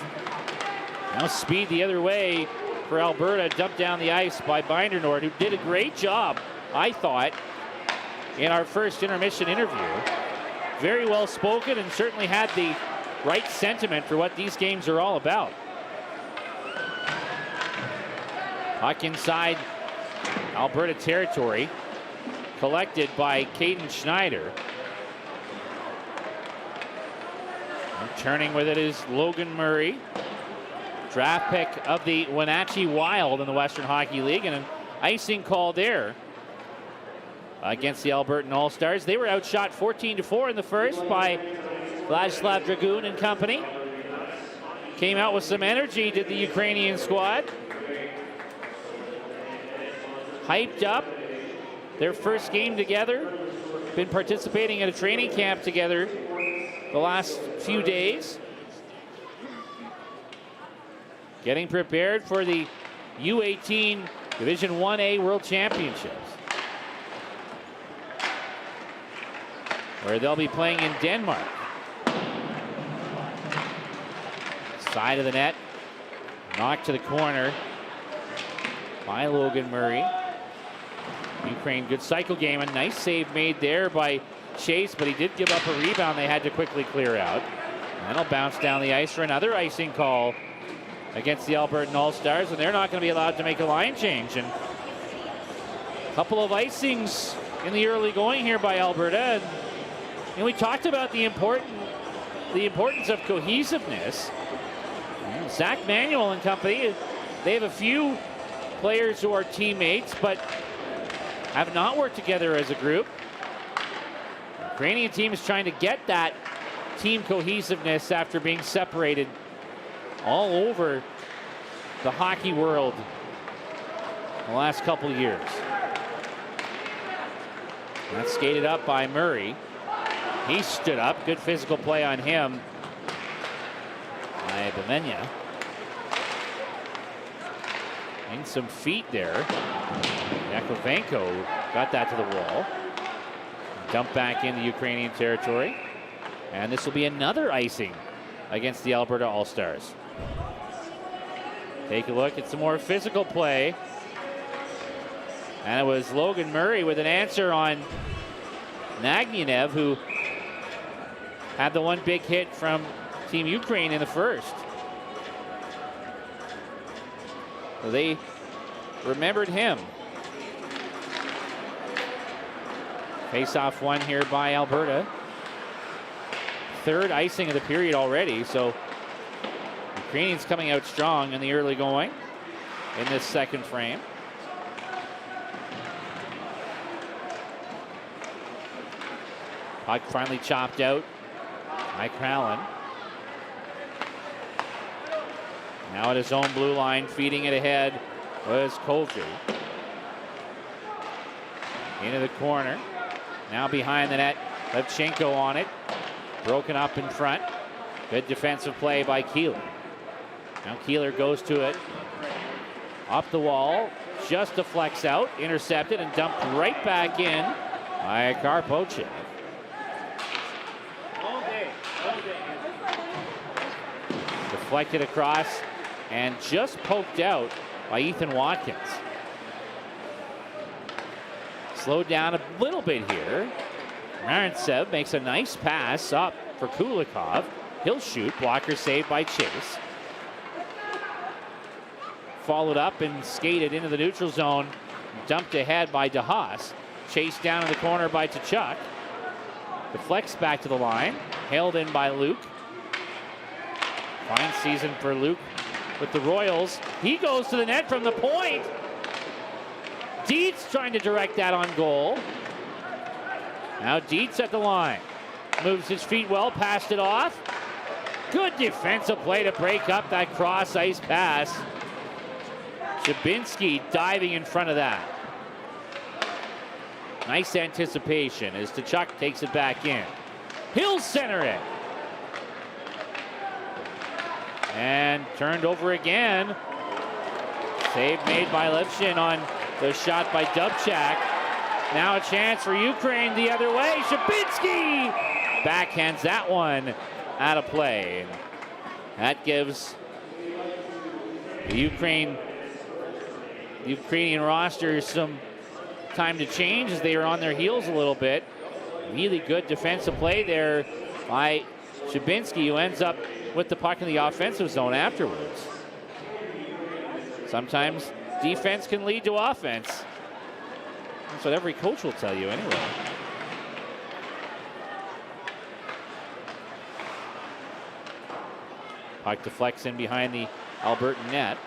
[SPEAKER 1] Now speed the other way for Alberta, dumped down the ice by Bindernord, who did a great job, I thought, in our first intermission interview. very well spoken and certainly had the right sentiment for what these games are all about. Puck inside Alberta territory, collected by Caden Schneider. And turning with it is Logan Murray, draft pick of the Wenatchee Wild in the Western Hockey League, and an icing call there against the Albertan All-Stars. They were outshot 14-4 in the first by Vladislav Dragoon and company. Came out with some energy, did the Ukrainian squad. Hyped up. Their first game together. Been participating at a training camp together the last few days. Getting prepared for the U18 Division 1A World Championships, where they'll be playing in Denmark. Side of the net, knocked to the corner by Logan Murray. Ukraine, good cycle game. A nice save made there by Chase, but he did give up a rebound they had to quickly clear out. And it'll bounce down the ice for another icing call against the Albertan All-Stars, and they're not going to be allowed to make a line change. And a couple of icings in the early going here by Alberta. And we talked about the importance of cohesiveness. Zach Manuel and company, they have a few players who are teammates, but have not worked together as a group. The Ukrainian team is trying to get that team cohesiveness after being separated all over the hockey world the last couple years. That's skated up by Murray. He stood up. Good physical play on him by Bemenya. And some feet there. Yakovenko got that to the wall. Dumped back into Ukrainian territory. And this will be another icing against the Alberta All-Stars. Take a look at some more physical play. And it was Logan Murray with an answer on Nagyanev, who had the one big hit from Team Ukraine in the first. So they remembered him. Face-off one here by Alberta. Third icing of the period already, so Ukrainians coming out strong in the early going in this second frame. Puck finally chopped out by Crowlin. Now at his own blue line, feeding it ahead was Kovju. Into the corner. Now behind the net, Levchenko on it. Broken up in front. Good defensive play by Keeler. Now Keeler goes to it. Up the wall. Just deflects out. Intercepted and dumped right back in by Karpochev. Deflected across and just poked out by Ethan Watkins. Slowed down a little bit here. Marantsev makes a nice pass up for Kulikov. He'll shoot. Blocker saved by Chase. Followed up and skated into the neutral zone. Dumped ahead by DeHaas. Chased down in the corner by Tkachuk. Deflects back to the line. Held in by Luke. Fine season for Luke with the Royals. He goes to the net from the point. Dietz trying to direct that on goal. Now Dietz at the line. Moves his feet well, passed it off. Good defensive play to break up that cross ice pass. Chabinski diving in front of that. Nice anticipation as Tkachuk takes it back in. He'll center it. And turned over again. Save made by Levchin on the shot by Dubchak. Now a chance for Ukraine the other way. Chabinski backhands that one out of play. That gives the Ukrainian roster some time to change as they are on their heels a little bit. Really good defensive play there by Shabinsky, who ends up with the puck in the offensive zone afterwards. Sometimes defense can lead to offense. That's what every coach will tell you anyway. Puck deflects in behind the Albertan net.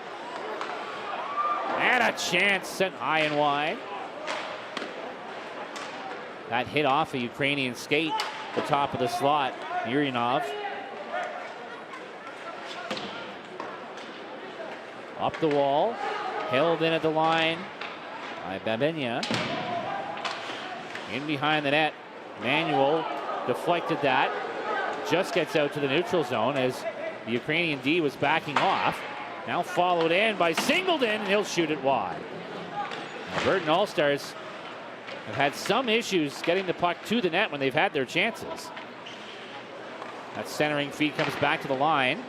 [SPEAKER 1] And a chance sent high and wide. That hit off a Ukrainian skate, the top of the slot, Urianov. Up the wall, held in at the line by Babenya. In behind the net, Manuel deflected that. Just gets out to the neutral zone as the Ukrainian D was backing off. Now followed in by Singleton, and he'll shoot it wide. Alberta All-Stars have had some issues getting the puck to the net when they've had their chances. That centering feed comes back to the line.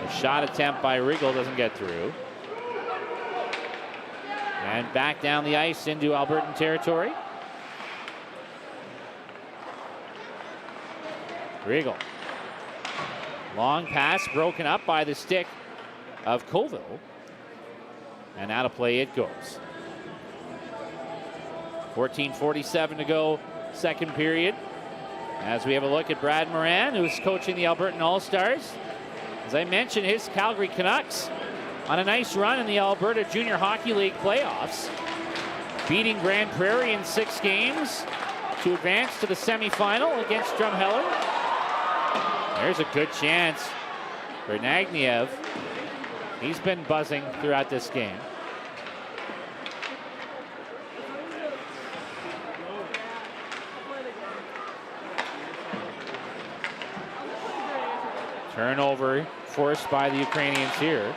[SPEAKER 1] A shot attempt by Rigel doesn't get through. And back down the ice into Albertan territory. Rigel. Long pass broken up by the stick of Colville. And out of play it goes. 14:47 to go, second period. As we have a look at Brad Moran, who's coaching the Alberta All-Stars. As I mentioned, his Calgary Canucks on a nice run in the Alberta Junior Hockey League playoffs, beating Grand Prairie in 6 games to advance to the semifinal against Drumheller. There's a good chance for Nagniev. He's been buzzing throughout this game. Turnover forced by the Ukrainians here.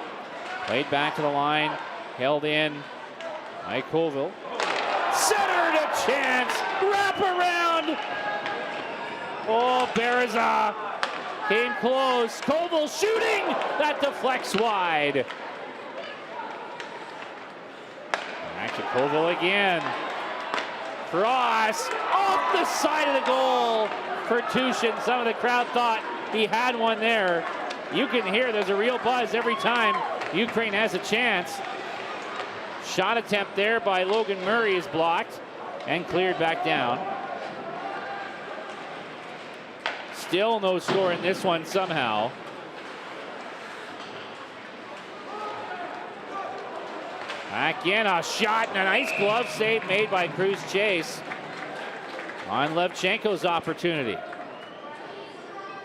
[SPEAKER 1] Played back to the line, held in by Colville. Centered, a chance, wrap around. Oh, Bereza came close. Colville shooting, that deflects wide. Back to Colville again. Cross off the side of the goal for Tushin. Some of the crowd thought he had one there. You can hear there's a real buzz every time Ukraine has a chance. Shot attempt there by Logan Murray is blocked and cleared back down. Still no score in this one somehow. Back in, a shot and a nice glove save made by Cruz Chase on Levchenko's opportunity.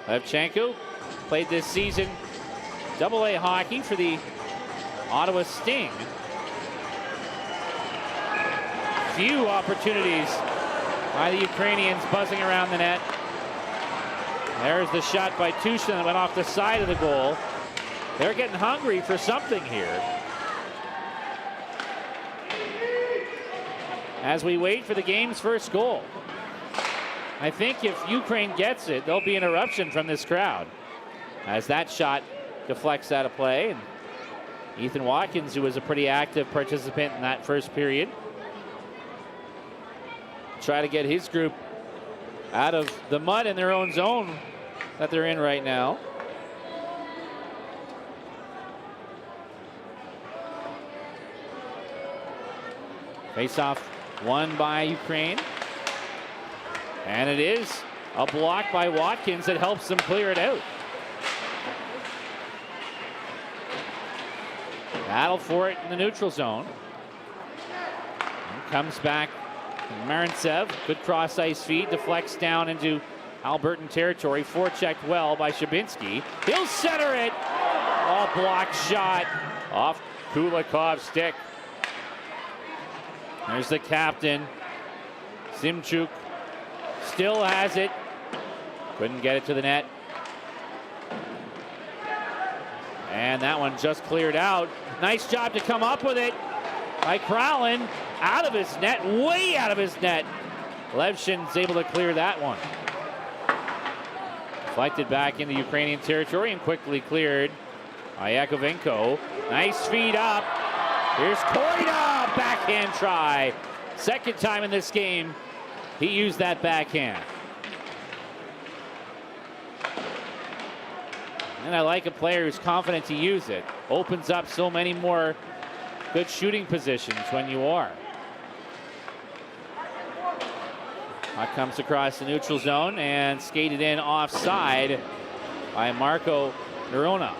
[SPEAKER 1] Levchenko played this season AA hockey for the Ottawa Sting. Few opportunities by the Ukrainians buzzing around the net. There's the shot by Tushin that went off the side of the goal. They're getting hungry for something here. As we wait for the game's first goal. I think if Ukraine gets it, there'll be an eruption from this crowd. As that shot deflects out of play. And Ethan Watkins, who was a pretty active participant in that first period, try to get his group out of the mud in their own zone that they're in right now. Face-off won by Ukraine. And it is a block by Watkins that helps them clear it out. Battle for it in the neutral zone. And comes back Marintsev. Good cross-ice feed. Deflects down into Albertan territory. Forechecked well by Shabinsky. He'll center it. A block shot off Kulikov's stick. There's the captain. Simchuk still has it. Couldn't get it to the net. And that one just cleared out. Nice job to come up with it by Crowlin. Out of his net, way out of his net. Levshin's able to clear that one. Deflected back into Ukrainian territory and quickly cleared by Yakovenko. Nice feed up. Here's Koida, backhand try. Second time in this game He used that backhand. And I like a player who's confident to use it. Opens up so many more good shooting positions when you are. Puck comes across the neutral zone and skated in offside by Marko Mironov.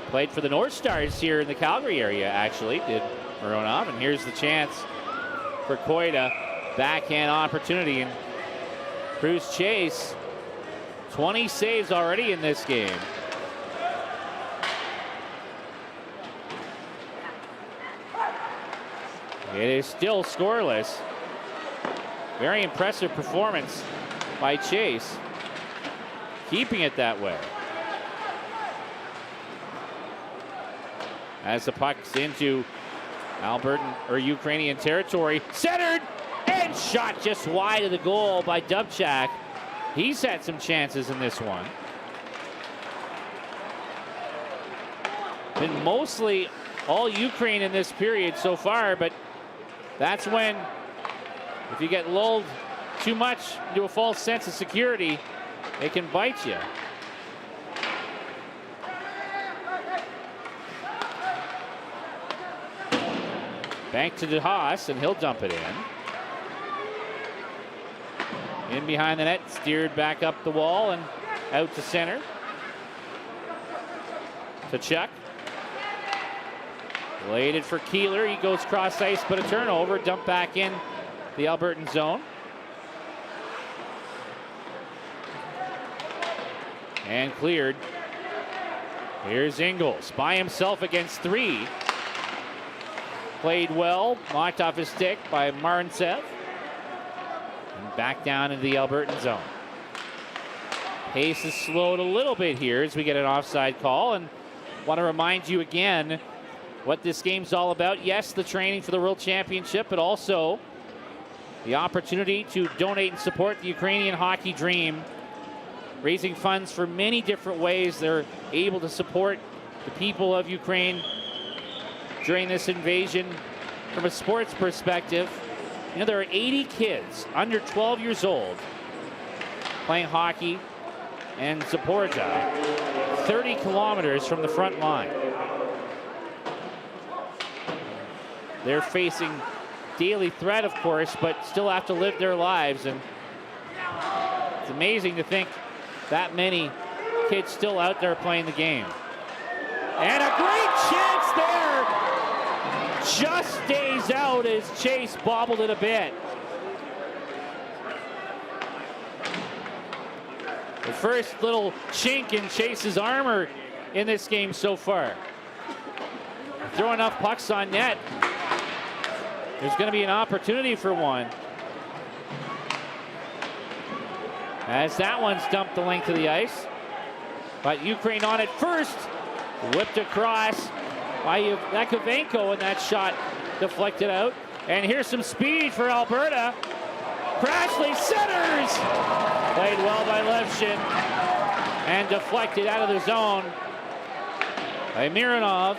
[SPEAKER 1] Played for the North Stars here in the Calgary area, actually, did Mironov. And here's the chance for Koida. Backhand opportunity. And Cruz Chase, 20 saves already in this game. It is still scoreless. Very impressive performance by Chase, keeping it that way. As the puck's into Albertan or Ukrainian territory, centered and shot just wide of the goal by Dubchak. He's had some chances in this one. Been mostly all Ukraine in this period so far, but that's when, if you get lulled too much into a false sense of security, it can bite you. Back to DeHaas, and he'll dump it in behind the net, steered back up the wall and out to center. To Chuck. Laid it for Keeler. He goes cross ice, but a turnover. Dump back in the Albertan zone. And cleared. Here's Ingles by himself against three. Played well, knocked off his stick by Marntsev. And back down into the Albertan zone. Pace is slowed a little bit here as we get an offside call. And want to remind you again what this game's all about. Yes, the training for the World Championship, but also the opportunity to donate and support the Ukrainian hockey dream. Raising funds for many different ways. They're able to support the people of Ukraine during this invasion from a sports perspective. You know, there are 80 kids under 12 years old playing hockey in Zaporizhzhia, 30 kilometers from the front line. They're facing daily threat, of course, but still have to live their lives. And it's amazing to think that many kids still out there playing the game. And a great chance there. Just stays out as Chase bobbled it a bit. The first little chink in Chase's armor in this game so far. Throw enough pucks on net, there's going to be an opportunity for one. As that one's dumped the length of the ice. But Ukraine on it first. Whipped across by Yakovenko, and that shot deflected out. And here's some speed for Alberta. Crashley centers. Played well by Levshin. And deflected out of the zone by Mironov.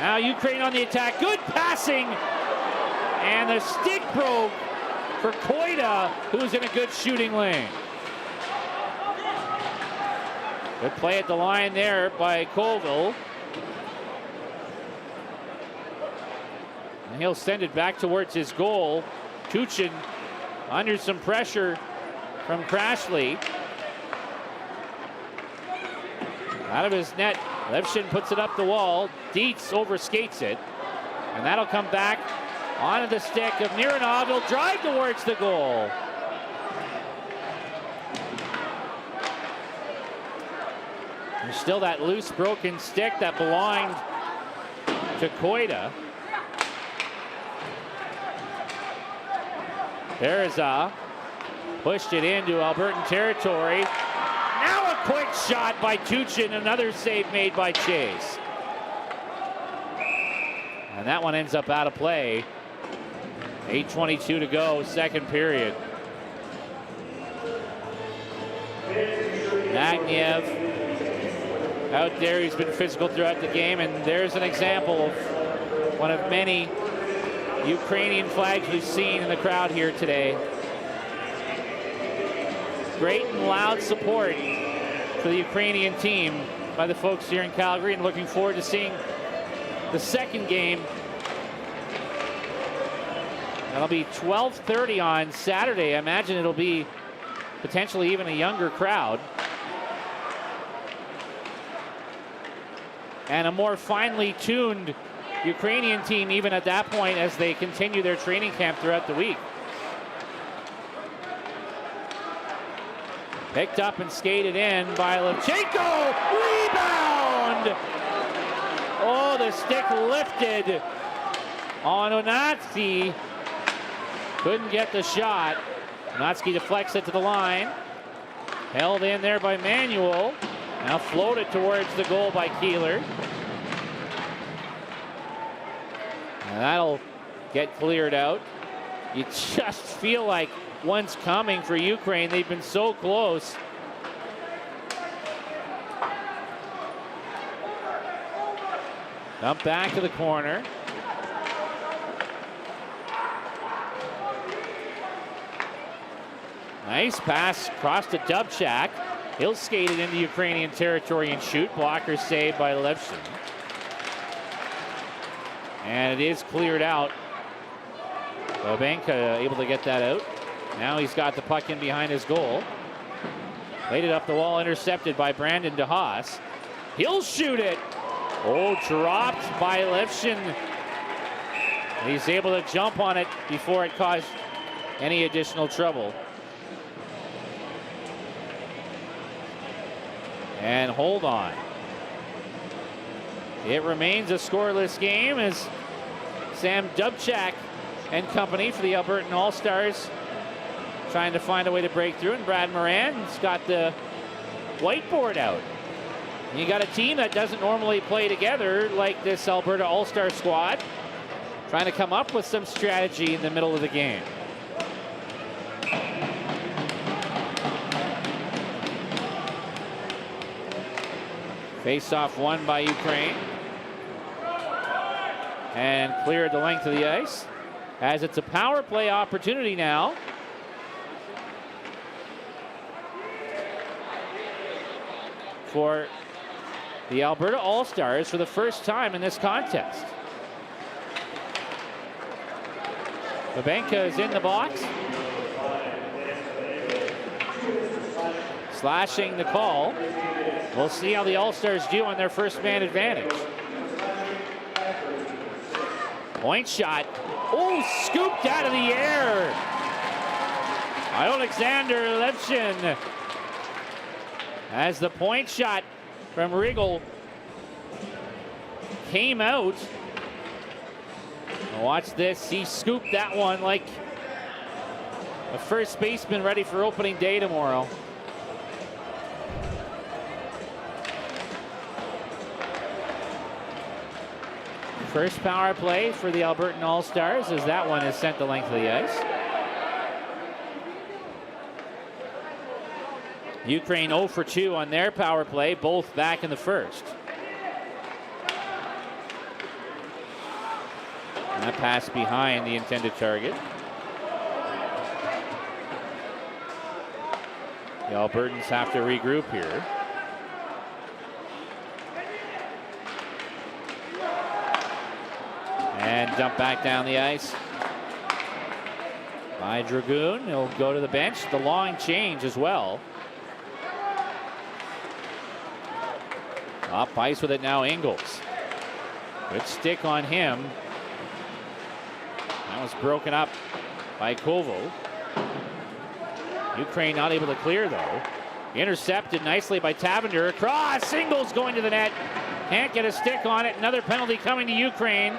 [SPEAKER 1] Now Ukraine on the attack. Good passing. And the stick broke for Koida, who's in a good shooting lane. Good play at the line there by Colville. And he'll send it back towards his goal. Tuchin under some pressure from Crashley. Out of his net, Levshin puts it up the wall. Dietz overskates it. And that'll come back onto the stick of Mironov. He'll drive towards the goal. There's still that loose, broken stick that belonged to Koida. Bereza pushed it into Albertan territory. Now a quick shot by Tuchin, another save made by Chase. And that one ends up out of play. 8:22 to go, second period. Nagniev out there, he's been physical throughout the game, and there's an example of one of many Ukrainian flags we've seen in the crowd here today. Great and loud support for the Ukrainian team by the folks here in Calgary, and looking forward to seeing the second game. That'll be 12:30 on Saturday. I imagine it'll be potentially even a younger crowd. And a more finely tuned Ukrainian team even at that point as they continue their training camp throughout the week. Picked up and skated in by Levchenko. Rebound! Oh, the stick lifted on Onatsky. Couldn't get the shot. Onatsky deflects it to the line. Held in there by Manuel. Now floated towards the goal by Keeler. And that'll get cleared out. You just feel like one's coming for Ukraine. They've been so close. Dump back to the corner. Nice pass across to Dubchak. He'll skate it into Ukrainian territory and shoot. Blocker saved by Levchin. And it is cleared out. Babenka able to get that out. Now he's got the puck in behind his goal. Played it up the wall, intercepted by Brandon DeHaas. He'll shoot it. Oh, dropped by Levchin. He's able to jump on it before it caused any additional trouble. And hold on. It remains a scoreless game as Sam Dubchak and company for the Alberta All-Stars trying to find a way to break through, and Brad Moran's got the whiteboard out. You got a team that doesn't normally play together like this Alberta All-Star squad, trying to come up with some strategy in the middle of the game. Face-off won by Ukraine. And cleared the length of the ice. As it's a power play opportunity now. For the Alberta All-Stars for the first time in this contest. Babenka is in the box. Slashing the call. We'll see how the All-Stars do on their first man advantage. Point shot. Oh, scooped out of the air. Alexander Levchin. As the point shot from Rigel came out. Watch this. He scooped that one like a first baseman ready for opening day tomorrow. First power play for the Alberta All-Stars as that one is sent the length of the ice. Ukraine 0 for 2 on their power play, both back in the first. And that pass behind the intended target. The Albertans have to regroup here. And dump back down the ice by Dragoon. He'll go to the bench. The long change as well. Off ice with it now, Ingles. Good stick on him. That was broken up by Koval. Ukraine not able to clear though. Intercepted nicely by Tavender. Across, Ingles going to the net. Can't get a stick on it. Another penalty coming to Ukraine.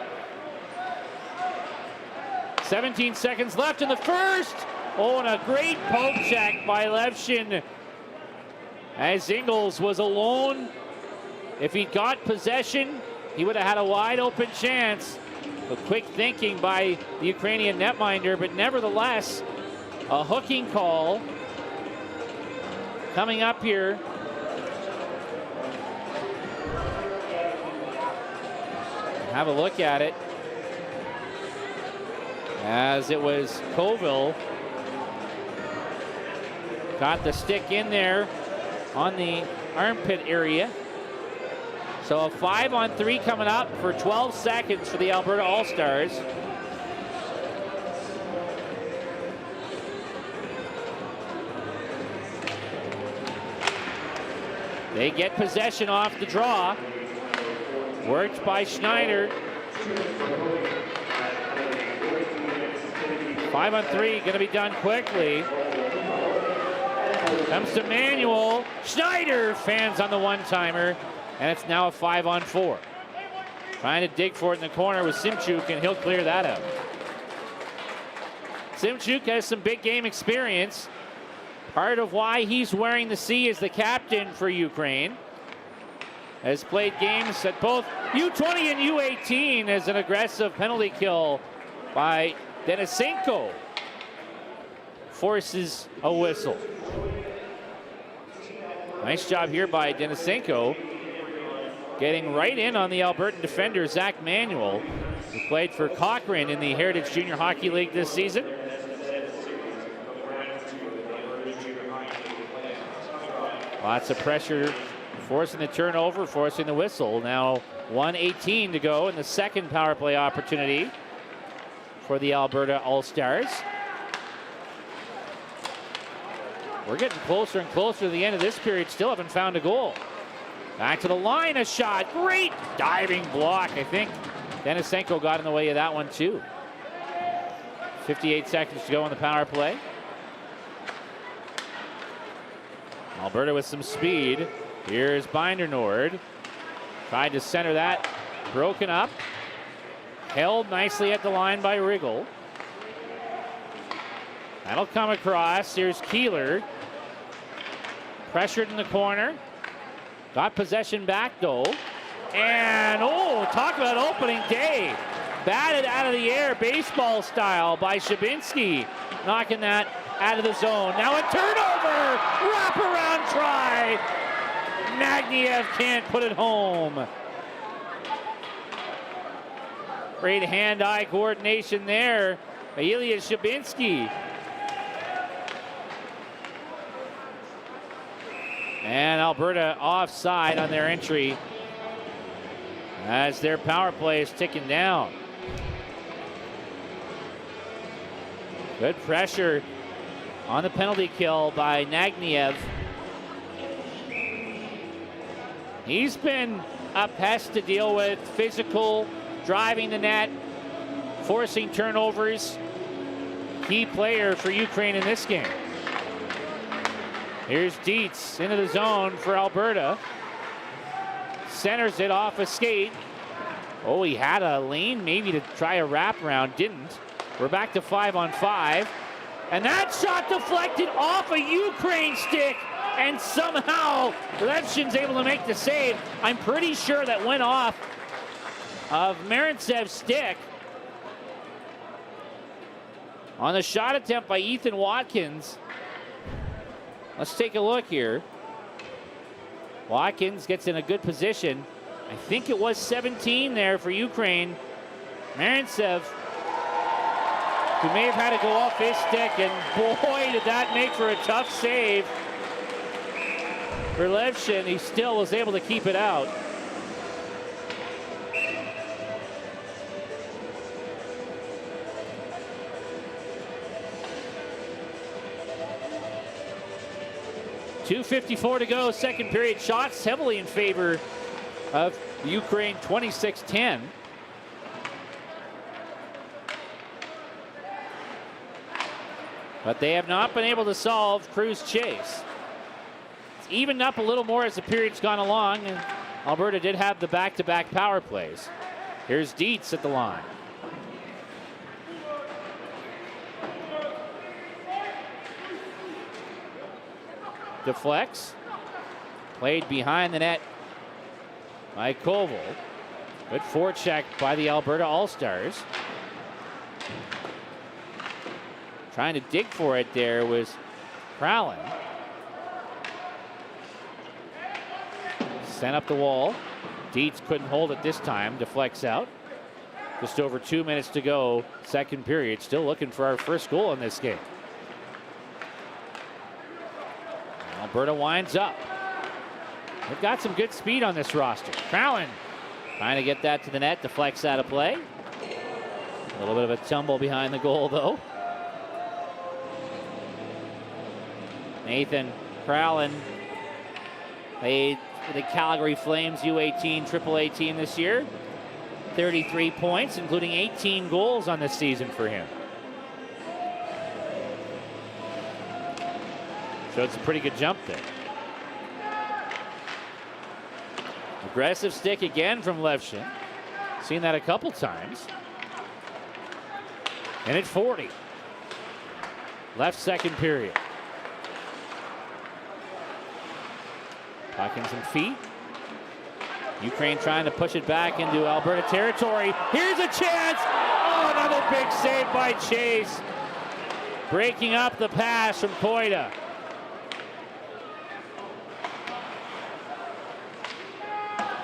[SPEAKER 1] 17 seconds left in the first. Oh, and a great poke check by Levchin. As Ingles was alone. If he got possession, he would have had a wide open chance. A quick thinking by the Ukrainian netminder, but nevertheless, a hooking call coming up here. Have a look at it. as it was Colville. Got the stick in there on the armpit area. So a 5-on-3 coming up for 12 seconds for the Alberta All-Stars. They get possession off the draw. Worked by Schneider. 5-on-3, going to be done quickly. Comes to Manuel. Schneider fans on the one-timer, and it's now a 5-on-4. Trying to dig for it in the corner with Simchuk, and he'll clear that out. Simchuk has some big game experience. Part of why he's wearing the C as the captain for Ukraine. Has played games at both U20 and U18 as an aggressive penalty kill by Denisenko. Forces a whistle. Nice job here by Denisenko. Getting right in on the Albertan defender, Zach Manuel, who played for Cochrane in the Heritage Junior Hockey League this season. Lots of pressure, forcing the turnover, forcing the whistle. Now 1:18 to go in the second power play opportunity for the Alberta All-Stars. We're getting closer and closer to the end of this period. Still haven't found a goal. Back to the line, a shot. Great diving block. I think Denisenko got in the way of that one too. 58 seconds to go on the power play. Alberta with some speed. Here's Binder-Nord. Tried to center that. Broken up. Held nicely at the line by Riggle. That'll come across. Here's Keeler. Pressured in the corner. Got possession back though. And oh, talk about opening day. Batted out of the air baseball style by Shabinski. Knocking that out of the zone. Now a turnover. Wraparound try. Nagniev can't put it home. Great hand-eye coordination there. Ilya Shabinski. And Alberta offside on their entry as their power play is ticking down. Good pressure on the penalty kill by Nagniev. He's been a pest to deal with, physical, driving the net, forcing turnovers. Key player for Ukraine in this game. Here's Dietz into the zone for Alberta. Centers it off a skate. Oh, he had a lane maybe to try a wraparound, didn't. We're back to 5-on-5. And that shot deflected off a Ukraine stick. And somehow Levshin's able to make the save. I'm pretty sure that went off of Marintsev's stick. On the shot attempt by Ethan Watkins. Let's take a look here. Watkins gets in a good position. I think it was 17 there for Ukraine. Marintsev, who may have had to go off his stick, and boy, did that make for a tough save for Levshin. He still was able to keep it out. .254 to go, second period. Shots heavily in favor of Ukraine, 26-10. But they have not been able to solve Crew's chase. It's evened up a little more as the period's gone along, and Alberta did have the back-to-back power plays. Here's Dietz at the line. Deflects. Played behind the net by Koval. Good forecheck by the Alberta All-Stars. Trying to dig for it there was Crowlin. Sent up the wall. Dietz couldn't hold it this time. Deflects out. Just over 2 minutes to go, second period. Still looking for our first goal in this game. Alberta winds up. They've got some good speed on this roster. Crowlin trying to get that to the net, deflects out of play. A little bit of a tumble behind the goal, though. Nathan Crowlin played for the Calgary Flames U18 AAA team this year. 33 points, including 18 goals on this season for him. So it's a pretty good jump there. Aggressive stick again from Levshin. Seen that a couple times. And at 40. Left second period. Puck in some feet. Ukraine trying to push it back into Alberta territory. Here's a chance. Oh, another big save by Chase. Breaking up the pass from Koida.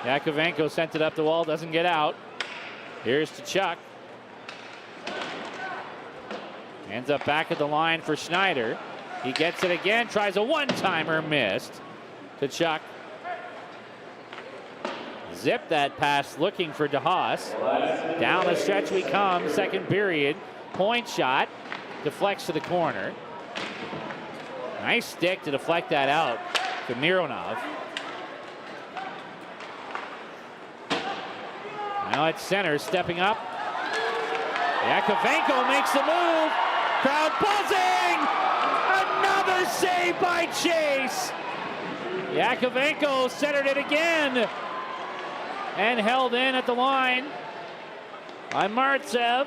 [SPEAKER 1] Yakovenko sent it up the wall, doesn't get out. Here's to Chuck. Ends up back at the line for Schneider. He gets it again, tries a one-timer, missed. To Chuck. Zip that pass looking for DeHaas. Down the stretch we come, second period. Point shot, deflects to the corner. Nice stick to deflect that out to Mironov. Now at center, stepping up. Yakovenko makes the move. Crowd buzzing! Another save by Chase. Yakovenko centered it again. And held in at the line by Martsev.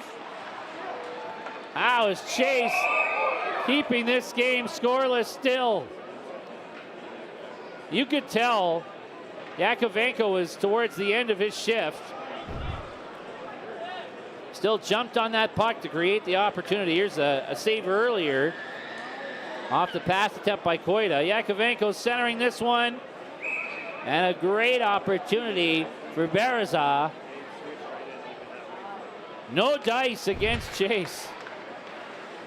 [SPEAKER 1] How is Chase keeping this game scoreless still? You could tell Yakovenko was towards the end of his shift. Still jumped on that puck to create the opportunity. Here's a save earlier. Off the pass attempt by Koida. Yakovenko centering this one. And a great opportunity for Bereza. No dice against Chase.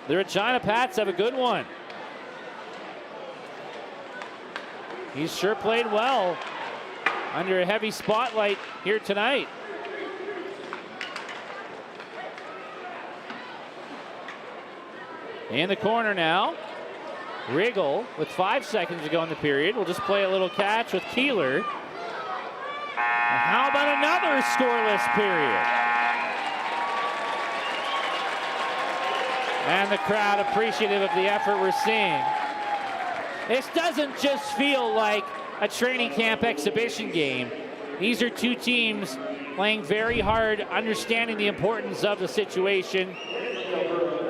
[SPEAKER 1] The Regina Pats have a good one. He's sure played well under a heavy spotlight here tonight. In the corner now. Riggle with 5 seconds to go in the period. We'll just play a little catch with Keeler. And how about another scoreless period? And the crowd appreciative of the effort we're seeing. This doesn't just feel like a training camp exhibition game. These are two teams playing very hard, understanding the importance of the situation.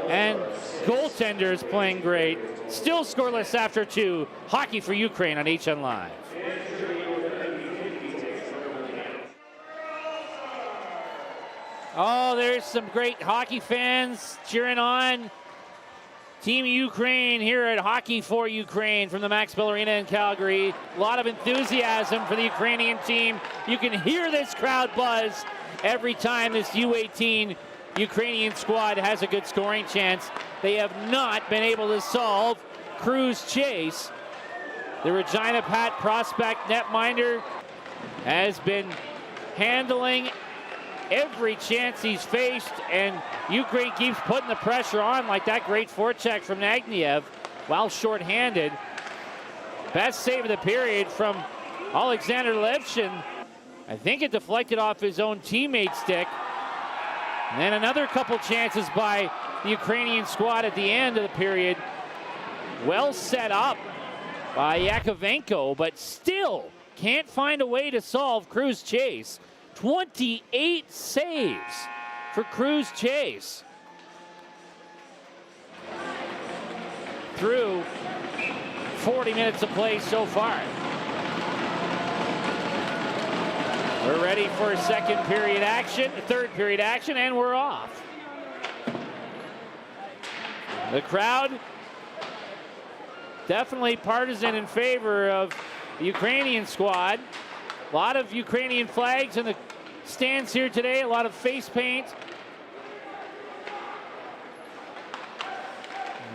[SPEAKER 1] And goaltenders playing great. Still scoreless after 2. Hockey for Ukraine on HN Live. Oh, there's some great hockey fans cheering on Team Ukraine here at Hockey4Ukraine from the Max Bell Arena in Calgary. A lot of enthusiasm for the Ukrainian team. You can hear this crowd buzz every time this U18 Ukrainian squad has a good scoring chance. They have not been able to solve Cruz Chase. The Regina Pat prospect netminder has been handling every chance he's faced, and Ukraine keeps putting the pressure on, like that great forecheck from Nagniev while shorthanded. Best save of the period from Alexander Levshin. I think it deflected off his own teammate's stick. And then another couple chances by the Ukrainian squad at the end of the period. Well set up by Yakovenko, but still can't find a way to solve Cruz Chase. 28 saves for Cruz Chase through 40 minutes of play so far. We're ready for second period action, third period action, and we're off. The crowd definitely partisan in favor of the Ukrainian squad. A lot of Ukrainian flags in the stands here today. A lot of face paint.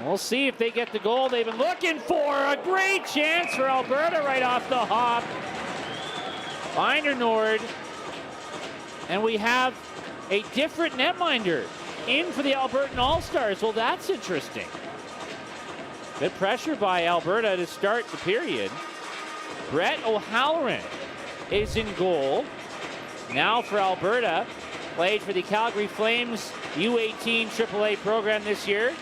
[SPEAKER 1] We'll see if they get the goal they've been looking for. A great chance for Alberta right off the hop. Binder Nord. And we have a different netminder in for the Albertan All-Stars. Well, that's interesting. Good pressure by Alberta to start the period. Brett O'Halloran is in goal. Now for Alberta, played for the Calgary Flames U18 AAA program this year.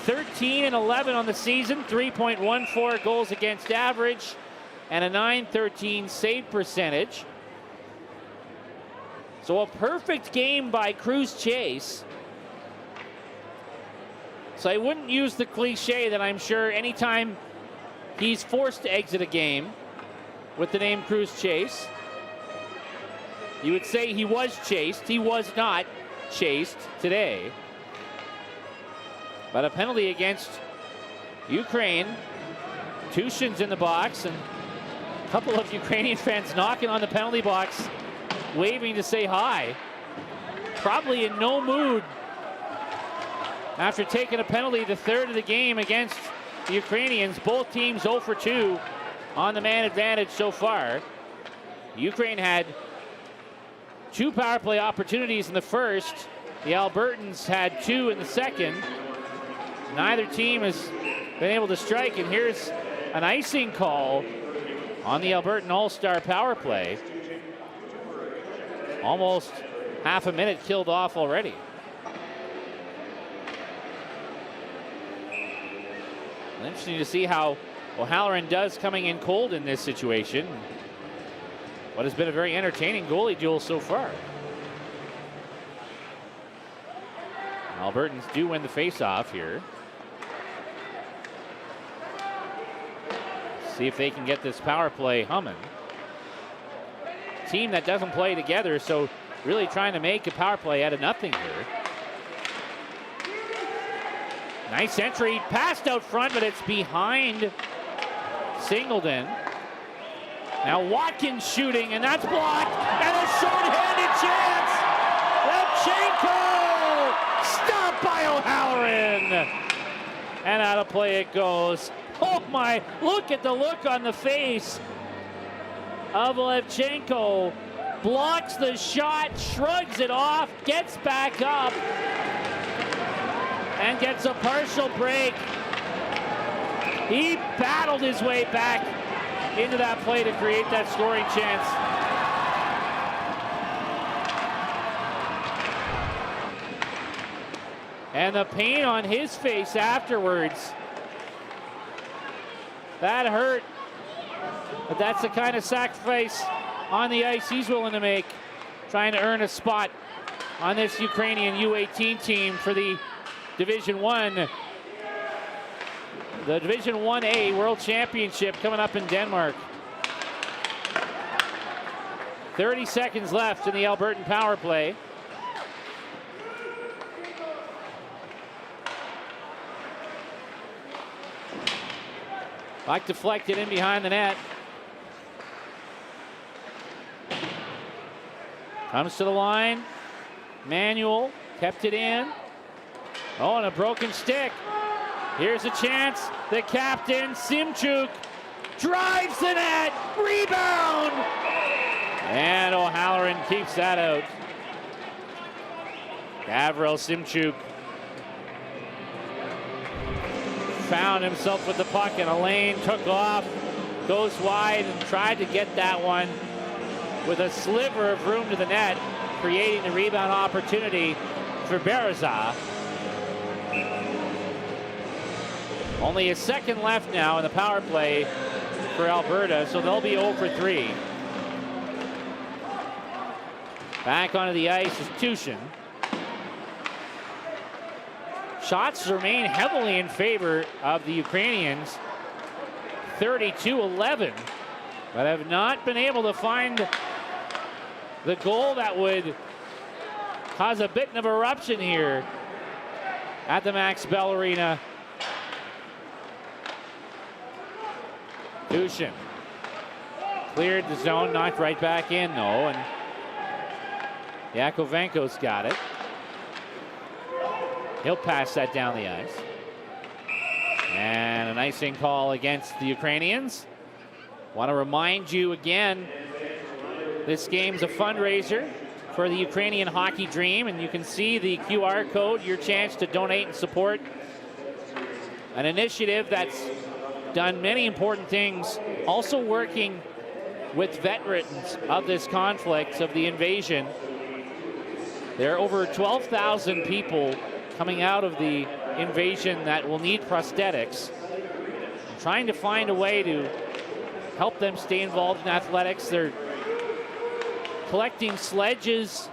[SPEAKER 1] 13 and 11 on the season, 3.14 goals against average, and a .913 save percentage. So a perfect game by Cruz Chase. So I wouldn't use the cliche that I'm sure anytime he's forced to exit a game with the name Cruz Chase, you would say he was chased. He was not chased today. But a penalty against Ukraine. Tushin's in the box, and a couple of Ukrainian fans knocking on the penalty box, waving to say hi. Probably in no mood after taking a penalty the third of the game against the Ukrainians. Both teams 0 for 2 on the man advantage so far. Ukraine had 2 power play opportunities in the first. The Albertans had 2 in the second. Neither team has been able to strike, and here's an icing call on the Albertan All-Star power play. Almost half a minute killed off already. Interesting to see how O'Halloran does coming in cold in this situation. What has been a very entertaining goalie duel so far. Albertans do win the face-off here. See if they can get this power play humming. Team that doesn't play together, so really trying to make a power play out of nothing here. Nice entry, passed out front, but it's behind Singleton. Now Watkins shooting, and that's blocked, and a short-handed chance. Levchenko, stopped by O'Halloran. And out of play it goes. Oh my, look at the look on the face of Levchenko. Blocks the shot, shrugs it off, gets back up, and gets a partial break. He battled his way back into that play to create that scoring chance. And the pain on his face afterwards. That hurt. But that's the kind of sacrifice on the ice he's willing to make, trying to earn a spot on this Ukrainian U18 team for the Division 1. The Division 1A World Championship coming up in Denmark. 30 seconds left in the Albertan power play. Puck deflected in behind the net. Comes to the line. Manuel kept it in. Oh, and a broken stick. Here's a chance. The captain, Simchuk, drives the net. Rebound! And O'Halloran keeps that out. Gavril Simchuk found himself with the puck, and a lane took off, goes wide, and tried to get that one with a sliver of room to the net, creating the rebound opportunity for Bereza. Only a second left now in the power play for Alberta, so they'll be 0 for 3. Back onto the ice is Tushin. Shots remain heavily in favor of the Ukrainians, 32-11, but have not been able to find the goal that would cause a bit of eruption here at the Max Bell Arena. Tushin cleared the zone, knocked right back in though, and Yakovenko's got it. He'll pass that down the ice. And an icing call against the Ukrainians. Want to remind you again, this game's a fundraiser for the Ukrainian hockey dream, and you can see the QR code, your chance to donate and support an initiative that's done many important things, also working with veterans of this conflict, of the invasion. There are over 12,000 people coming out of the invasion that will need prosthetics. I'm trying to find a way to help them stay involved in athletics. They're collecting sledges,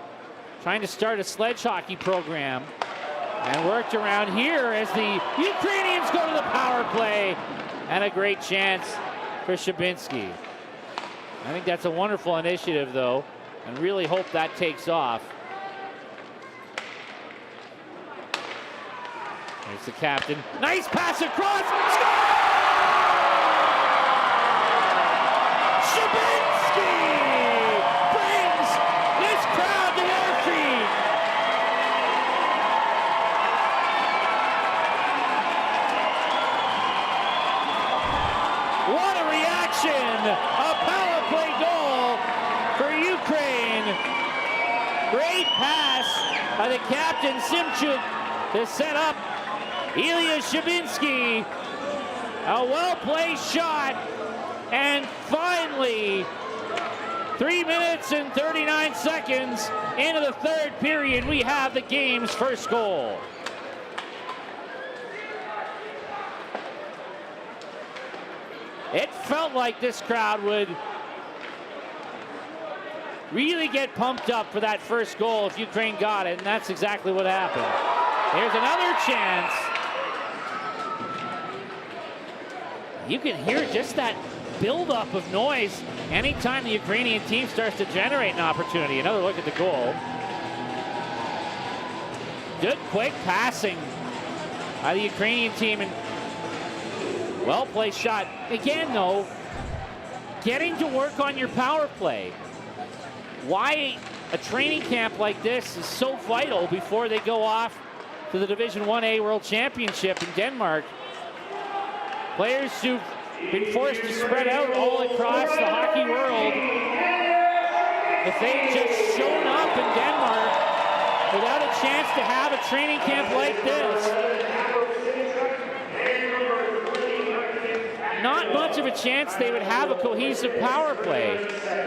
[SPEAKER 1] trying to start a sledge hockey program, and worked around here as the Ukrainians go to the power play, and a great chance for Shabinsky. I think that's a wonderful initiative, though, and really hope that takes off. There's the captain. Nice pass across. Score! Shabinsky brings this crowd to their feet. What a reaction! A power play goal for Ukraine. Great pass by the captain Simchuk to set up Ilya Shabinsky. A well-placed shot, and finally 3 minutes and 39 seconds into the third period, we have the game's first goal. It felt like this crowd would really get pumped up for that first goal if Ukraine got it, and that's exactly what happened. Here's another chance. You can hear just that buildup of noise anytime the Ukrainian team starts to generate an opportunity. Another look at the goal. Good quick passing by the Ukrainian team, and well-placed shot. Again, though, getting to work on your power play. Why a training camp like this is so vital before they go off to the Division 1A World Championship in Denmark. Players who've been forced to spread out all across the hockey world, if they've just shown up in Denmark without a chance to have a training camp like this, not much of a chance they would have a cohesive power play.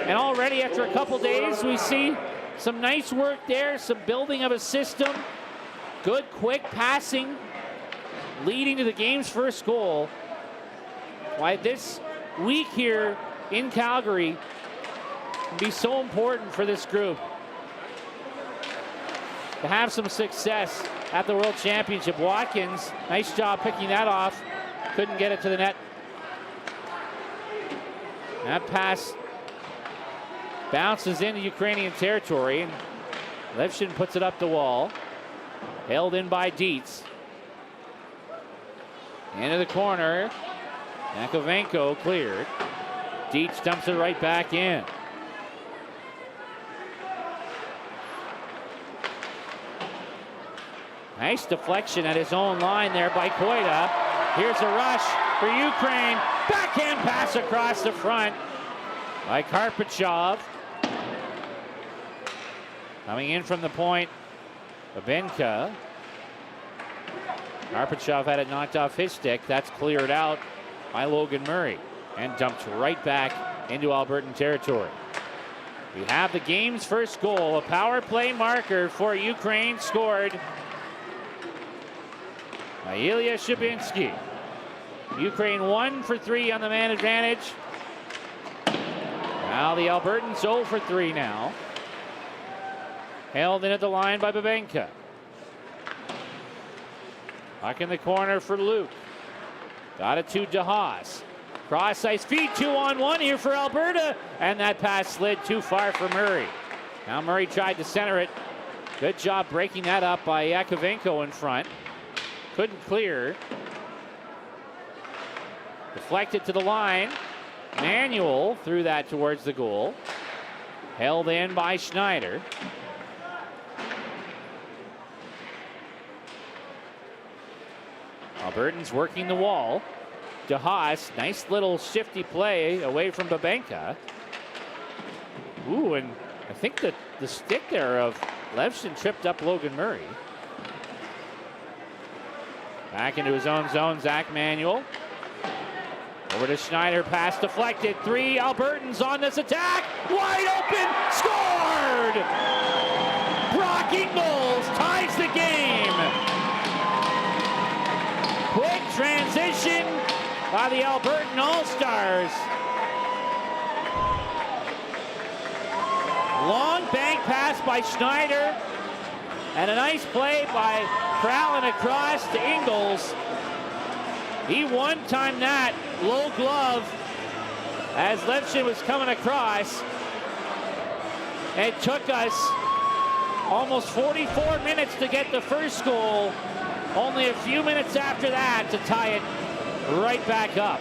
[SPEAKER 1] And already after a couple days, we see some nice work there, some building of a system, good quick passing, leading to the game's first goal. Why this week here in Calgary can be so important for this group to have some success at the World Championship. Watkins, nice job picking that off. Couldn't get it to the net. That pass bounces into Ukrainian territory, and Levshin puts it up the wall. Held in by Dietz. Into the corner. Yakovenko cleared. Dietz dumps it right back in. Nice deflection at his own line there by Koida. Here's a rush for Ukraine. Backhand pass across the front by Karpachov. Coming in from the point, Babenka. Karpachov had it knocked off his stick. That's cleared out by Logan Murray and dumped right back into Albertan territory. We have the game's first goal, a power play marker for Ukraine, scored by Ilya Shabinsky. Ukraine 1 for 3 on the man advantage. Now the Albertans 0 for 3 now. Held in at the line by Babenka. Puck in the corner for Luke. Got it to DeHaas. Cross ice feed, 2-on-1 here for Alberta. And that pass slid too far for Murray. Now Murray tried to center it. Good job breaking that up by Yakovenko in front. Couldn't clear. Deflected to the line. Manuel threw that towards the goal. Held in by Schneider. Albertans working the wall. DeHaas, nice little shifty play away from Babenka. Ooh, and I think that the stick there of Levshin tripped up Logan Murray. Back into his own zone, Zach Manuel. Over to Schneider, pass deflected. 3 Albertans on this attack. Wide open, scored! Brock Ingles ties the game. Quick transition by the Albertan All-Stars. Long bank pass by Schneider. And a nice play by Crowlin across to Ingles. He one-timed that low glove as Levshin was coming across. It took us almost 44 minutes to get the first goal. Only a few minutes after that to tie it right back up.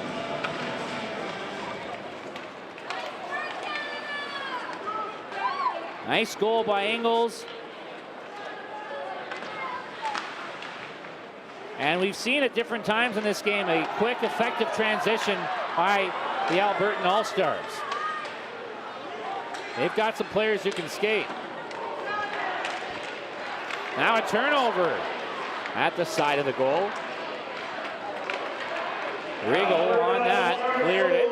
[SPEAKER 1] Nice goal by Ingles. And we've seen at different times in this game a quick, effective transition by the Albertan All-Stars. They've got some players who can skate. Now a turnover at the side of the goal. Riegel on that, cleared it.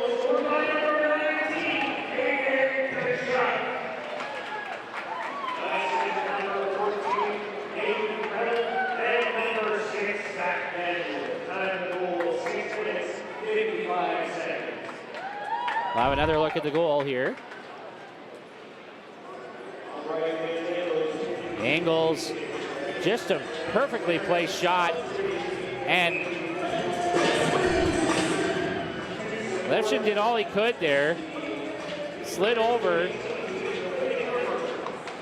[SPEAKER 1] We'll have another look at the goal here. Ingles, just a perfectly placed shot. And Levshin did all he could there. Slid over,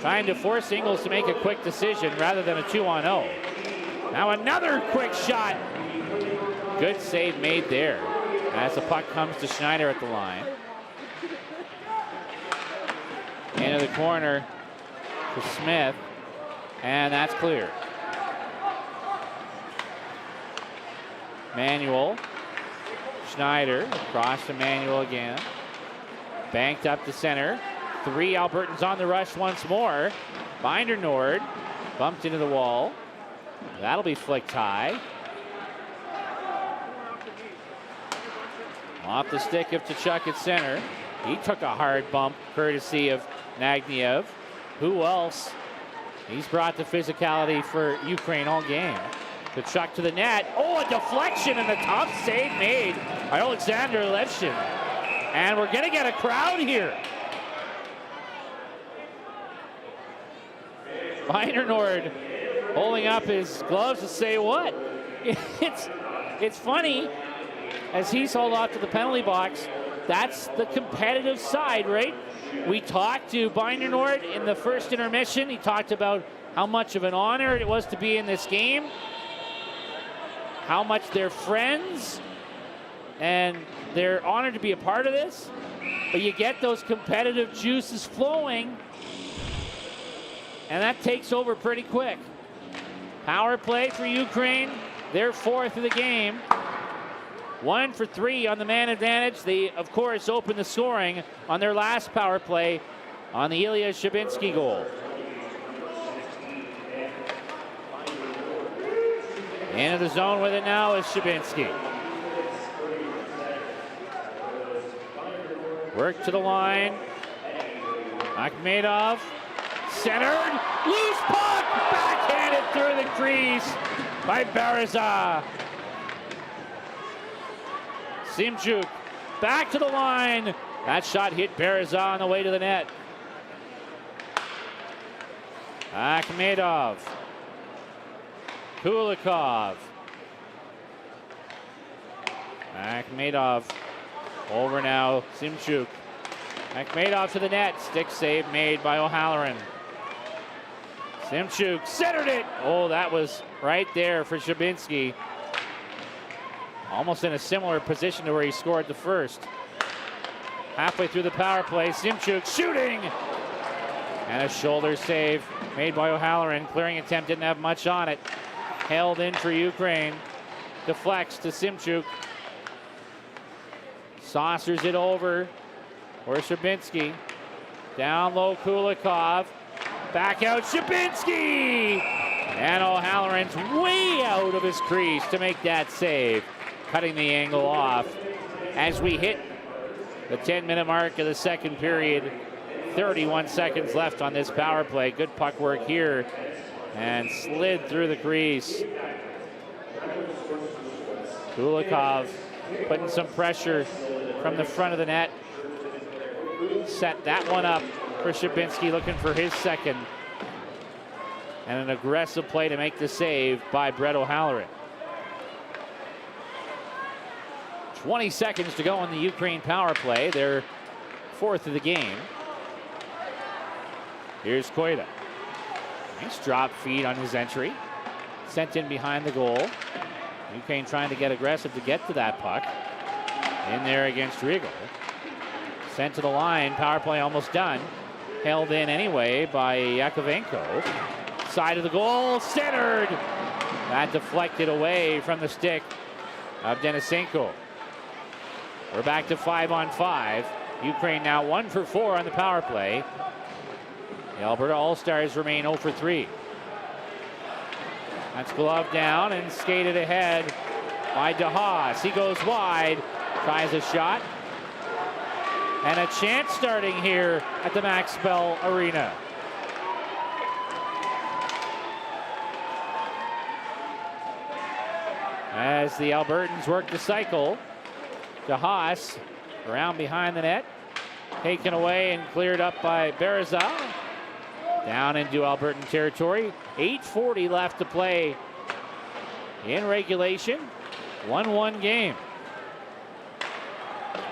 [SPEAKER 1] trying to force Ingles to make a quick decision rather than a 2-on-0. Now another quick shot. Good save made there as the puck comes to Schneider at the line. Into the corner for Smith, and that's clear. Manuel, Schneider, across to Manuel again. Banked up to center. 3 Albertans on the rush once more. Binder Nord bumped into the wall. That'll be flicked high. Off the stick of Tkachuk at center. He took a hard bump courtesy of Nagniev. Who else? He's brought the physicality for Ukraine all game. Tkachuk to the net. Oh, a deflection and a tough save made by Alexander Levshin. And we're going to get a crowd here. Nord holding up his gloves to say what? It's funny, as he's hauled off to the penalty box. That's the competitive side, right? We talked to Nord in the first intermission. He talked about how much of an honor it was to be in this game, how much they're friends, and they're honored to be a part of this. But you get those competitive juices flowing, and that takes over pretty quick. Power play for Ukraine, their 4th of the game. 1 for 3 on the man advantage. They, of course, opened the scoring on their last power play on the Ilya Shabinsky goal. Into the zone with it now is Shabinsky. Work to the line. Akhmedov, centered, loose puck, backhanded through the crease by Baraza. Simchuk back to the line. That shot hit Baraza on the way to the net. Akhmedov. Kulikov. Akhmedov over now. Simchuk. Akhmedov to the net. Stick save made by O'Halloran. Simchuk centered it. Oh, that was right there for Shabinsky. Almost in a similar position to where he scored the first. Halfway through the power play, Simchuk shooting! And a shoulder save made by O'Halloran. Clearing attempt didn't have much on it. Held in for Ukraine. deflects to Simchuk. Saucers it over for Shabinsky. Down low, Kulikov. Back out, Shabinsky! And O'Halloran's way out of his crease to make that save, cutting the angle off. As we hit the 10-minute mark of the second period, 31 seconds left on this power play. Good puck work here, and slid through the crease. Kulikov putting some pressure from the front of the net. Set that one up for Shabinsky, looking for his second. And an aggressive play to make the save by Brett O'Halloran. 20 seconds to go on the Ukraine power play. Their fourth of the game. Here's Koida. Nice drop feed on his entry. Sent in behind the goal. Ukraine trying to get aggressive to get to that puck. In there against Riegel. Sent to the line. Power play almost done. Held in anyway by Yakovenko. Side of the goal. Centered. That deflected away from the stick of Denisenko. We're back to 5-on-5. Ukraine now 1 for 4 on the power play. The Alberta All-Stars remain 0 for 3. That's gloved down and skated ahead by DeHaas. He goes wide, tries a shot. And a chance starting here at the Max Bell Arena. As the Albertans work the cycle, DeHaas around behind the net, taken away and cleared up by Berezaw. Down into Albertan territory. 8:40 left to play in regulation. 1-1 game.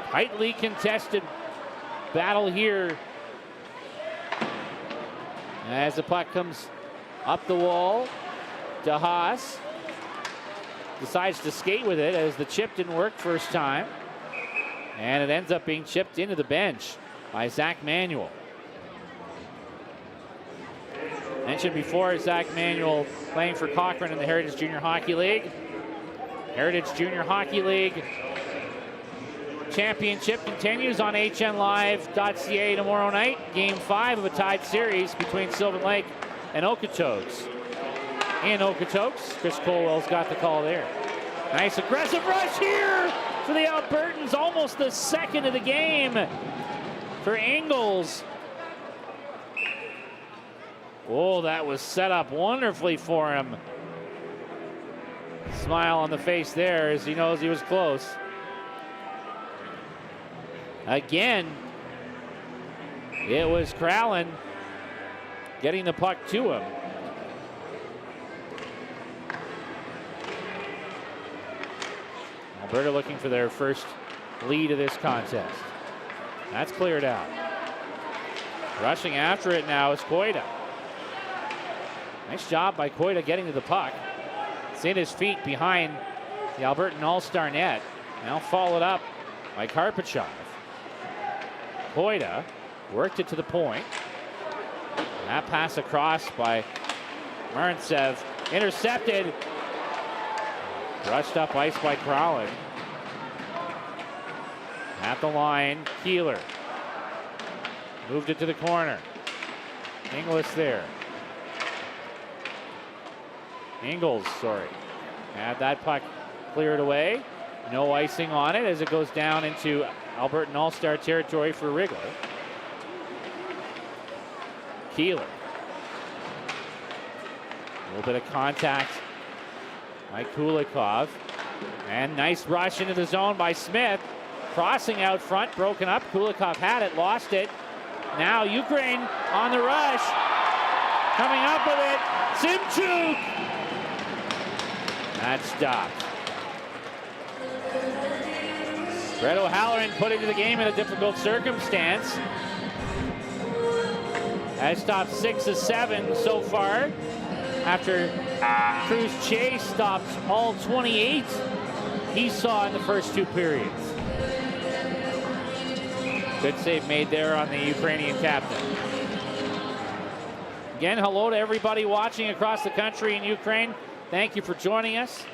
[SPEAKER 1] Tightly contested battle here as the puck comes up the wall. DeHaas decides to skate with it as the chip didn't work first time. And it ends up being chipped into the bench by Zach Manuel. Mentioned before, Zach Manuel playing for Cochrane in the Heritage Junior Hockey League. Heritage Junior Hockey League Championship continues on hnlive.ca tomorrow night. Game 5 of a tied series between Sylvan Lake and Okotoks. In Okotoks, Chris Colwell's got the call there. Nice aggressive rush here for the Albertans. Almost the second of the game for Ingles. Oh, that was set up wonderfully for him. Smile on the face there as he knows he was close. Again, it was Kralin getting the puck to him. Alberta looking for their first lead of this contest. That's cleared out. Rushing after it now is Koida. Nice job by Koida getting to the puck. It's in his feet behind the Albertan All-Star net. Now followed up by Karpachov. Koida worked it to the point. That pass across by Marintsev. Intercepted. Brushed up ice by Kralin. At the line, Keeler. Moved it to the corner. Ingles there. Ingles, sorry. Had that puck cleared away. No icing on it as it goes down into Albertan All-Star territory for Riegel. Keeler. A little bit of contact by Kulikov. And nice rush into the zone by Smith. Crossing out front, broken up. Kulikov had it, lost it. Now Ukraine on the rush. Coming up with it. Simchuk. That stopped. Brett O'Halloran put into the game in a difficult circumstance. Has stopped 6 of 7 so far after Cruz Chase stopped all 28 he saw in the first 2 periods. Good save made there on the Ukrainian captain. Again, hello to everybody watching across the country in Ukraine. Thank you for joining us.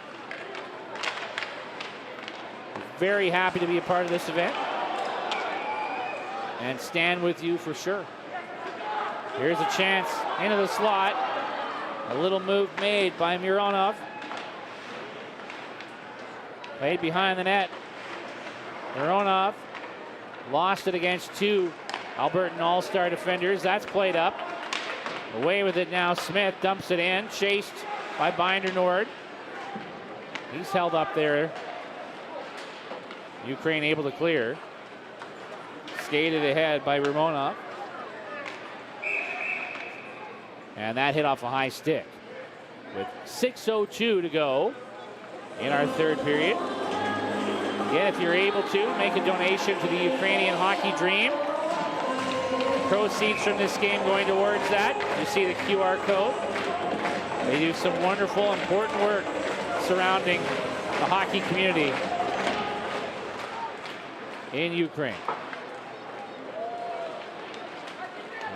[SPEAKER 1] very happy to be a part of this event and stand with you for sure. Here's a chance into the slot. A little move made by Mironov. Played behind the net. Mironov lost it against two Albertan All-Star defenders. That's played up. Away with it now. Smith dumps it in. Chased by Binder Nord. He's held up there. Ukraine able to clear. Skated ahead by Romanov. And that hit off a high stick. With 6:02 to go in our third period. Again, if you're able to, make a donation to the Ukrainian Hockey Dream. Proceeds from this game going towards that. You see the QR code. They do some wonderful, important work surrounding the hockey community in Ukraine.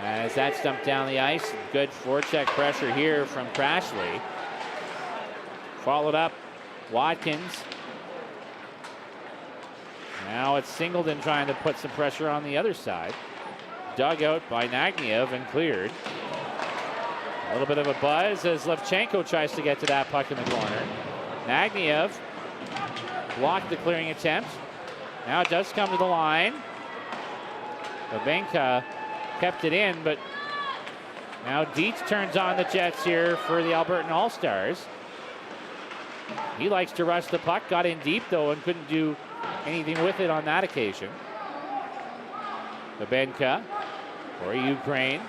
[SPEAKER 1] As that's dumped down the ice, good forecheck pressure here from Crashley. Followed up, Watkins. Now it's Singleton trying to put some pressure on the other side. Dug out by Nagniev and cleared. A little bit of a buzz as Levchenko tries to get to that puck in the corner. Nagniev blocked the clearing attempt. Now it does come to the line. Babenka kept it in, but now Dietz turns on the Jets here for the Albertan All-Stars. He likes to rush the puck, got in deep though and couldn't do anything with it on that occasion. Babenka for Ukraine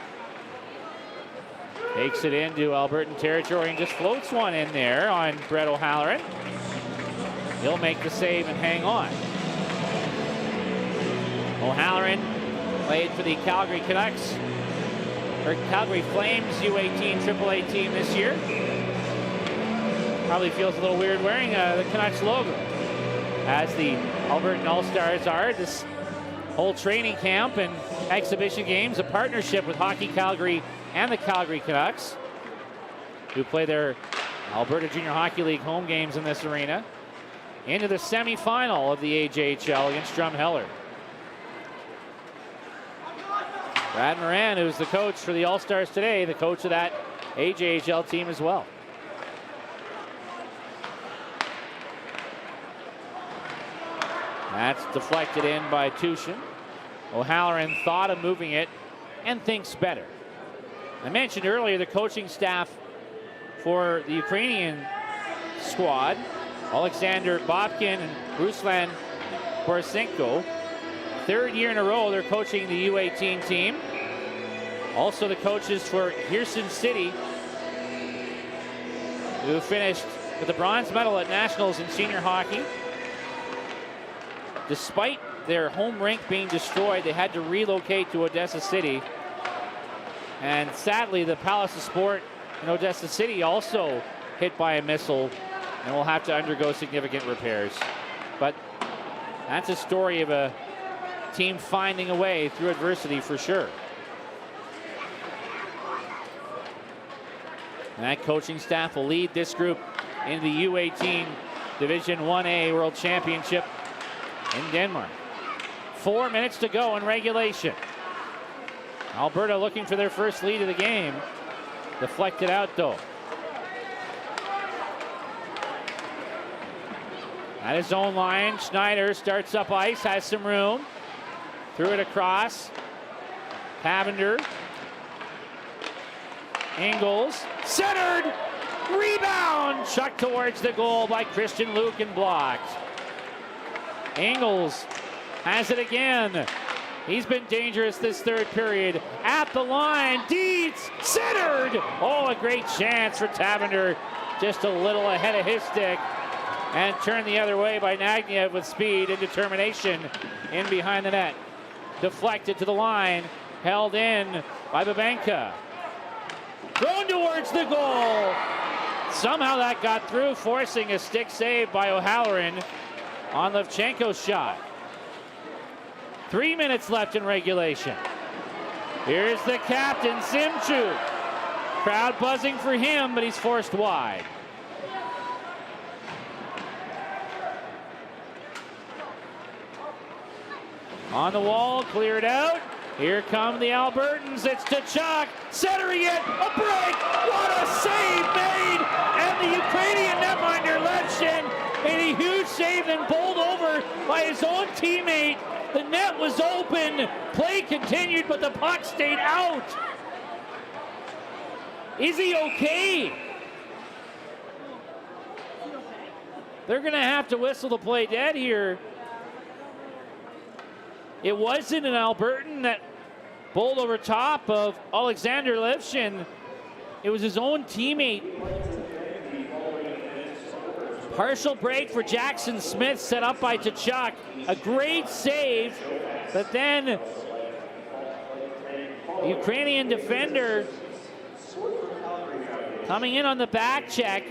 [SPEAKER 1] takes it into Albertan territory and just floats one in there on Brett O'Halloran. He'll make the save and hang on. O'Halloran played for the Calgary Canucks, or Calgary Flames U18 AAA team this year. Probably feels a little weird wearing the Canucks logo, as the Albertan All-Stars are. This whole training camp and exhibition games, a partnership with Hockey Calgary and the Calgary Canucks, who play their Alberta Junior Hockey League home games in this arena, into the semifinal of the AJHL against Drumheller. Brad Moran, who's the coach for the All-Stars today, the coach of that AJHL team as well. That's deflected in by Tushin. O'Halloran thought of moving it and thinks better. I mentioned earlier the coaching staff for the Ukrainian squad, Alexander Bobkin and Ruslan Borisenko. Third year in a row they're coaching the U18 team. Also the coaches for Hearson City, who finished with the bronze medal at Nationals in senior hockey. Despite their home rink being destroyed, they had to relocate to Odessa City. And sadly, the Palace of Sport in Odessa City also hit by a missile and will have to undergo significant repairs. But that's a story of a team finding a way through adversity for sure. And that coaching staff will lead this group in the U18 Division 1A World Championship in Denmark. 4 minutes to go in regulation. Alberta looking for their first lead of the game. Deflected out though. At his own line, Schneider starts up ice, has some room. Threw it across. Pavender. Ingles. Centered! Rebound! Chucked towards the goal by Christian Luke and blocked. Ingles has it again. He's been dangerous this third period. At the line, Dietz centered. Oh, a great chance for Tavender. Just a little ahead of his stick. And turned the other way by Nagniev with speed and determination in behind the net. Deflected to the line. Held in by Babenka. Thrown towards the goal. Somehow that got through, forcing a stick save by O'Halloran on Levchenko's shot. 3 minutes left in regulation. Here's the captain, Simchuk. Crowd buzzing for him, but he's forced wide. On the wall, cleared out. Here come the Albertans. It's Tkachuk, centering it, a break. What a save made! And the Ukrainian netminder Levshin made a huge save, then bowled over by his own teammate. The net was open. Play continued, but the puck stayed out. Is he okay? They're going to have to whistle the play dead here. It wasn't an Albertan that bowled over top of Alexander Levshin. It was his own teammate. Partial break for Jackson Smith, set up by Tkachuk. A great save, but then the Ukrainian defender coming in on the back check.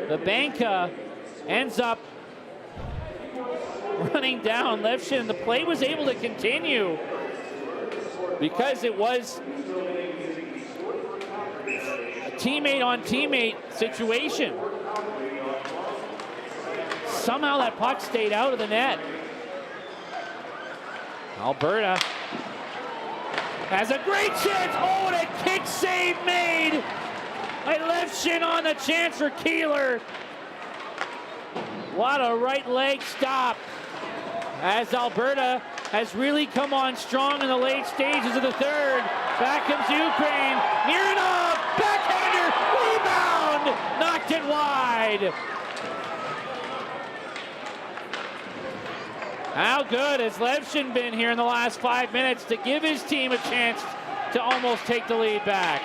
[SPEAKER 1] The Banka ends up running down Levshin. The play was able to continue because it was a teammate on teammate situation. Somehow that puck stayed out of the net. Alberta has a great chance. Oh, and a kick save made by Levshin on the chance for Keeler. What a right leg stop, as Alberta has really come on strong in the late stages of the third. Back comes Ukraine. Mironov, backhander, rebound, knocked it wide. How good has Levshin been here in the last 5 minutes to give his team a chance to almost take the lead back?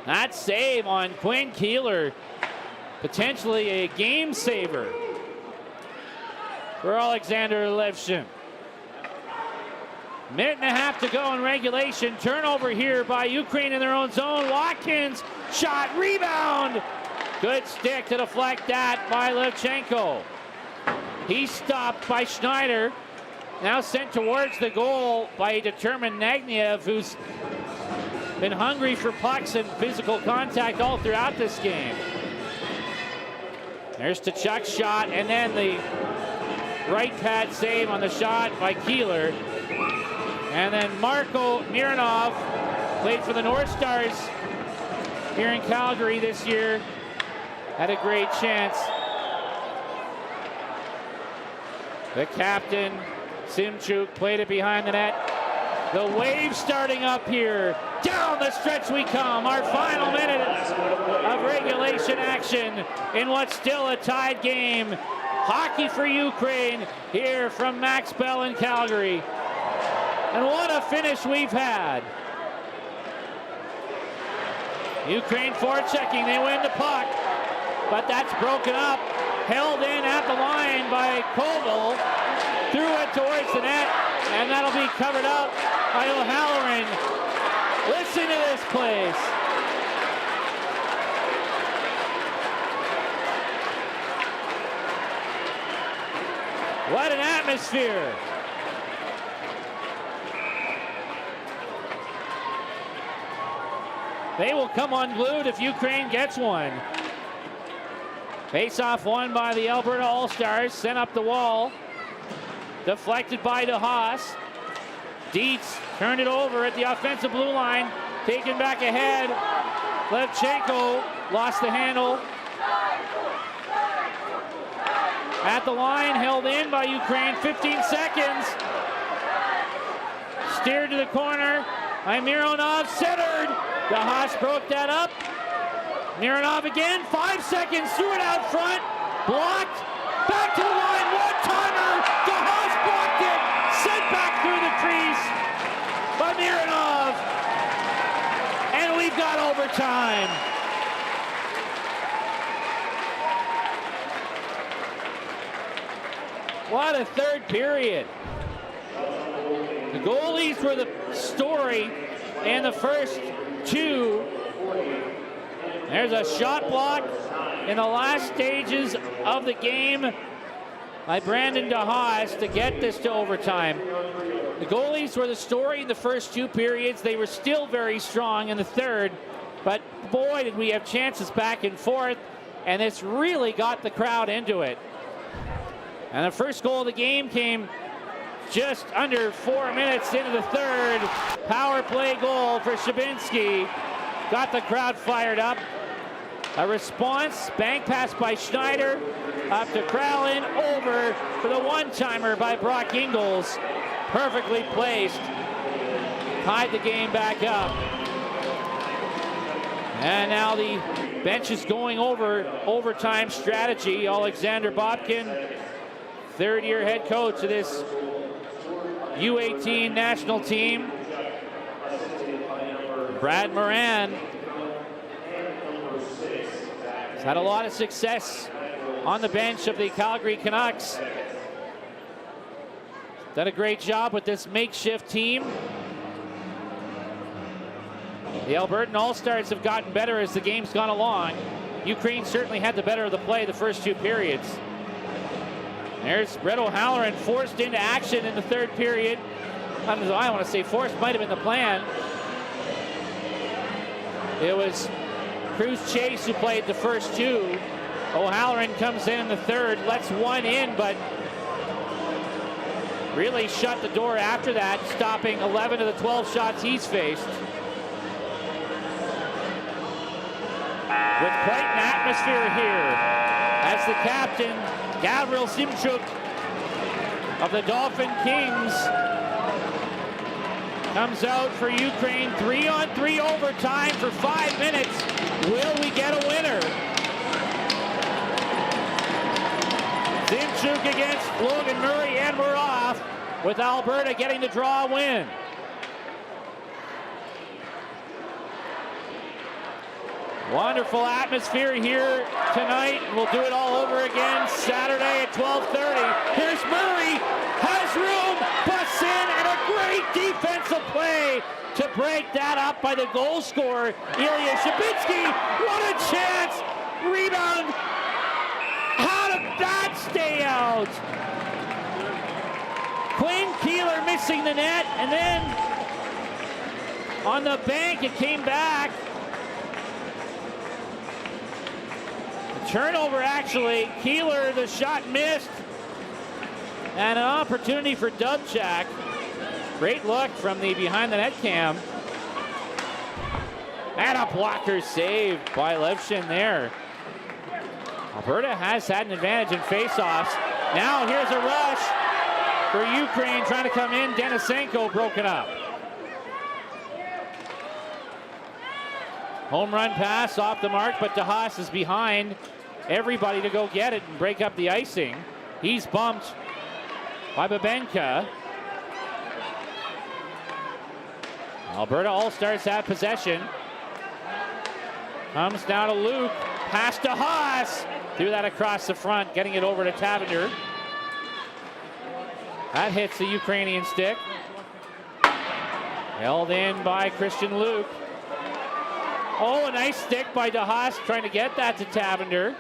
[SPEAKER 1] That save on Quinn Keeler, potentially a game saver for Alexander Levshin. Minute and a half to go in regulation. Turnover here by Ukraine in their own zone. Watkins, shot, rebound. Good stick to deflect that by Levchenko. He's stopped by Schneider. Now sent towards the goal by a determined Nagniev, who's been hungry for pucks and physical contact all throughout this game. There's Tkachuk's shot, and then the right pad save on the shot by Keeler. And then Marko Mironov, played for the North Stars here in Calgary this year, had a great chance. The captain, Simchuk, played it behind the net. The wave starting up here. Down the stretch we come. Our final minute of regulation action in what's still a tied game. Hockey for Ukraine here from Max Bell in Calgary. And what a finish we've had. Ukraine forechecking, they win the puck, but that's broken up. Held in at the line by Koval. Threw it towards the net, and that'll be covered up by O'Halloran. Listen to this place. What an atmosphere. They will come unglued if Ukraine gets one. Face-off won by the Alberta All-Stars, sent up the wall. Deflected by DeHaas. Dietz turned it over at the offensive blue line. Taken back ahead. Levchenko lost the handle. At the line, held in by Ukraine. 15 seconds. Steered to the corner by Mironov. Centered. DeHaas broke that up. Mironov again. 5 seconds. Threw it out front. Blocked. Back to the line. One-timer. DeHaas blocked it. Sent back through the crease by Mironov. And we've got overtime. What a third period. The goalies were the story in the first two. There's a shot block in the last stages of the game by Brandon DeHaas to get this to overtime. The goalies were the story in the first two periods. They were still very strong in the third, but boy, did we have chances back and forth, and this really got the crowd into it. And the first goal of the game came just under 4 minutes into the third. Power play goal for Shabinski. Got the crowd fired up. A response, bank pass by Schneider, up to Kralin, over for the one-timer by Brock Ingles. Perfectly placed. Tied the game back up. And now the bench is going over overtime strategy. Alexander Bobkin, third-year head coach of this U18 national team. Brad Moran has had a lot of success on the bench of the Calgary Canucks. Done a great job with this makeshift team. The Albertan All-Stars have gotten better as the game's gone along. Ukraine certainly had the better of the play the first two periods. There's Brett O'Halloran forced into action in the third period. I don't want to say forced, might have been the plan. It was Cruz Chase who played the first two. O'Halloran comes in the third, lets one in, but really shut the door after that, stopping 11 of the 12 shots he's faced. With quite an atmosphere here as the captain, Gavril Simchuk of the Dolphin Kings, comes out for Ukraine. 3-on-3 overtime for 5 minutes. Will we get a winner? Simchuk against Logan Murray, and we're off with Alberta getting the draw win. Wonderful atmosphere here tonight. We'll do it all over again Saturday at 12:30. Here's Murray, has room, busts in, and a great defensive play to break that up by the goal scorer, Ilya Shabinski. What a chance! Rebound. How did that stay out? Quinn Keeler missing the net, and then on the bank it came back. Turnover, actually. Keeler, the shot missed. And an opportunity for Dubchak. Great look from the behind the net cam. And a blocker save by Levshin there. Alberta has had an advantage in faceoffs. Now here's a rush for Ukraine trying to come in. Denisenko broken up. Home run pass off the mark, but DeHaas is behind everybody to go get it and break up the icing. He's bumped by Babenka. Alberta All-Stars have possession. Comes now to Luke. Pass to Haas. Threw that across the front, getting it over to Tavender. That hits the Ukrainian stick. Held in by Christian Luke. Oh, a nice stick by DeHaas trying to get that to Tavender.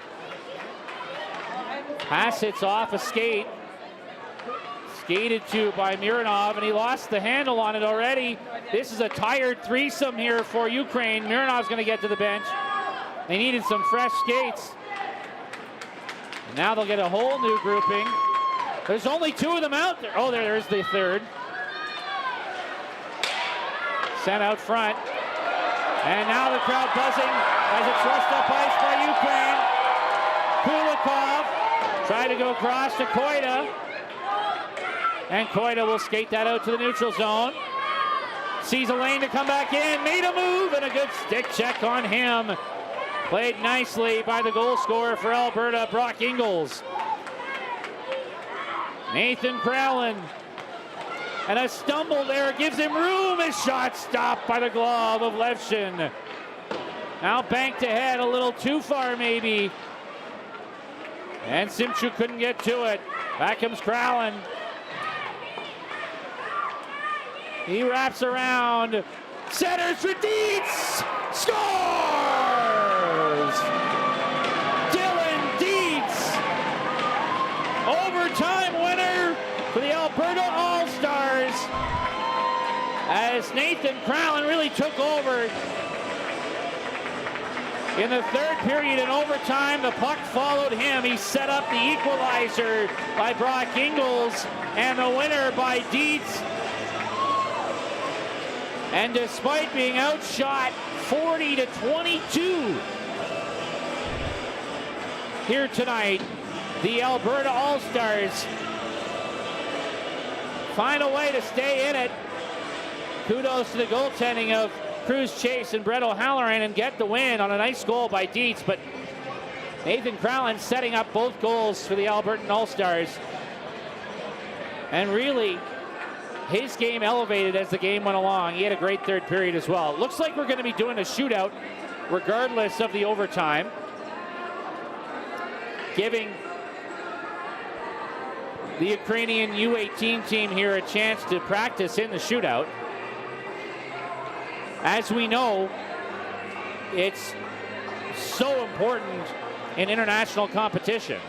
[SPEAKER 1] Pass hits off a skate. Skated to by Mironov, and he lost the handle on it already. This is a tired threesome here for Ukraine. Mironov's going to get to the bench. They needed some fresh skates. And now they'll get a whole new grouping. There's only two of them out there. Oh, there's the third. Sent out front. And now the crowd buzzing as it's rushed up ice by Ukraine. Kulikov tried to go across to Koida. And Koida will skate that out to the neutral zone. Sees a lane to come back in. Made a move and a good stick check on him. Played nicely by the goal scorer for Alberta, Brock Ingles. Nathan Kralin. And a stumble there gives him room. His shot stopped by the glove of Levshin. Now banked ahead a little too far maybe. And Simchuk couldn't get to it. Back comes Kralin. He wraps around. Centers for Dietz. Scores! Dylan Dietz. Overtime winner for the Alberta All-Stars. As Nathan Kralin really took over. In the third period in overtime, the puck followed him. He set up the equalizer by Brock Ingles and the winner by Dietz. And despite being outshot 40-22 here tonight, the Alberta All-Stars find a way to stay in it. Kudos to the goaltending of Cruz Chase and Brett O'Halloran and get the win on a nice goal by Dietz. But Nathan Crowlin setting up both goals for the Albertan All-Stars. And really, his game elevated as the game went along. He had a great third period as well. It looks like we're going to be doing a shootout regardless of the overtime, giving the Ukrainian U18 team here a chance to practice in the shootout. As we know, it's so important in international competition.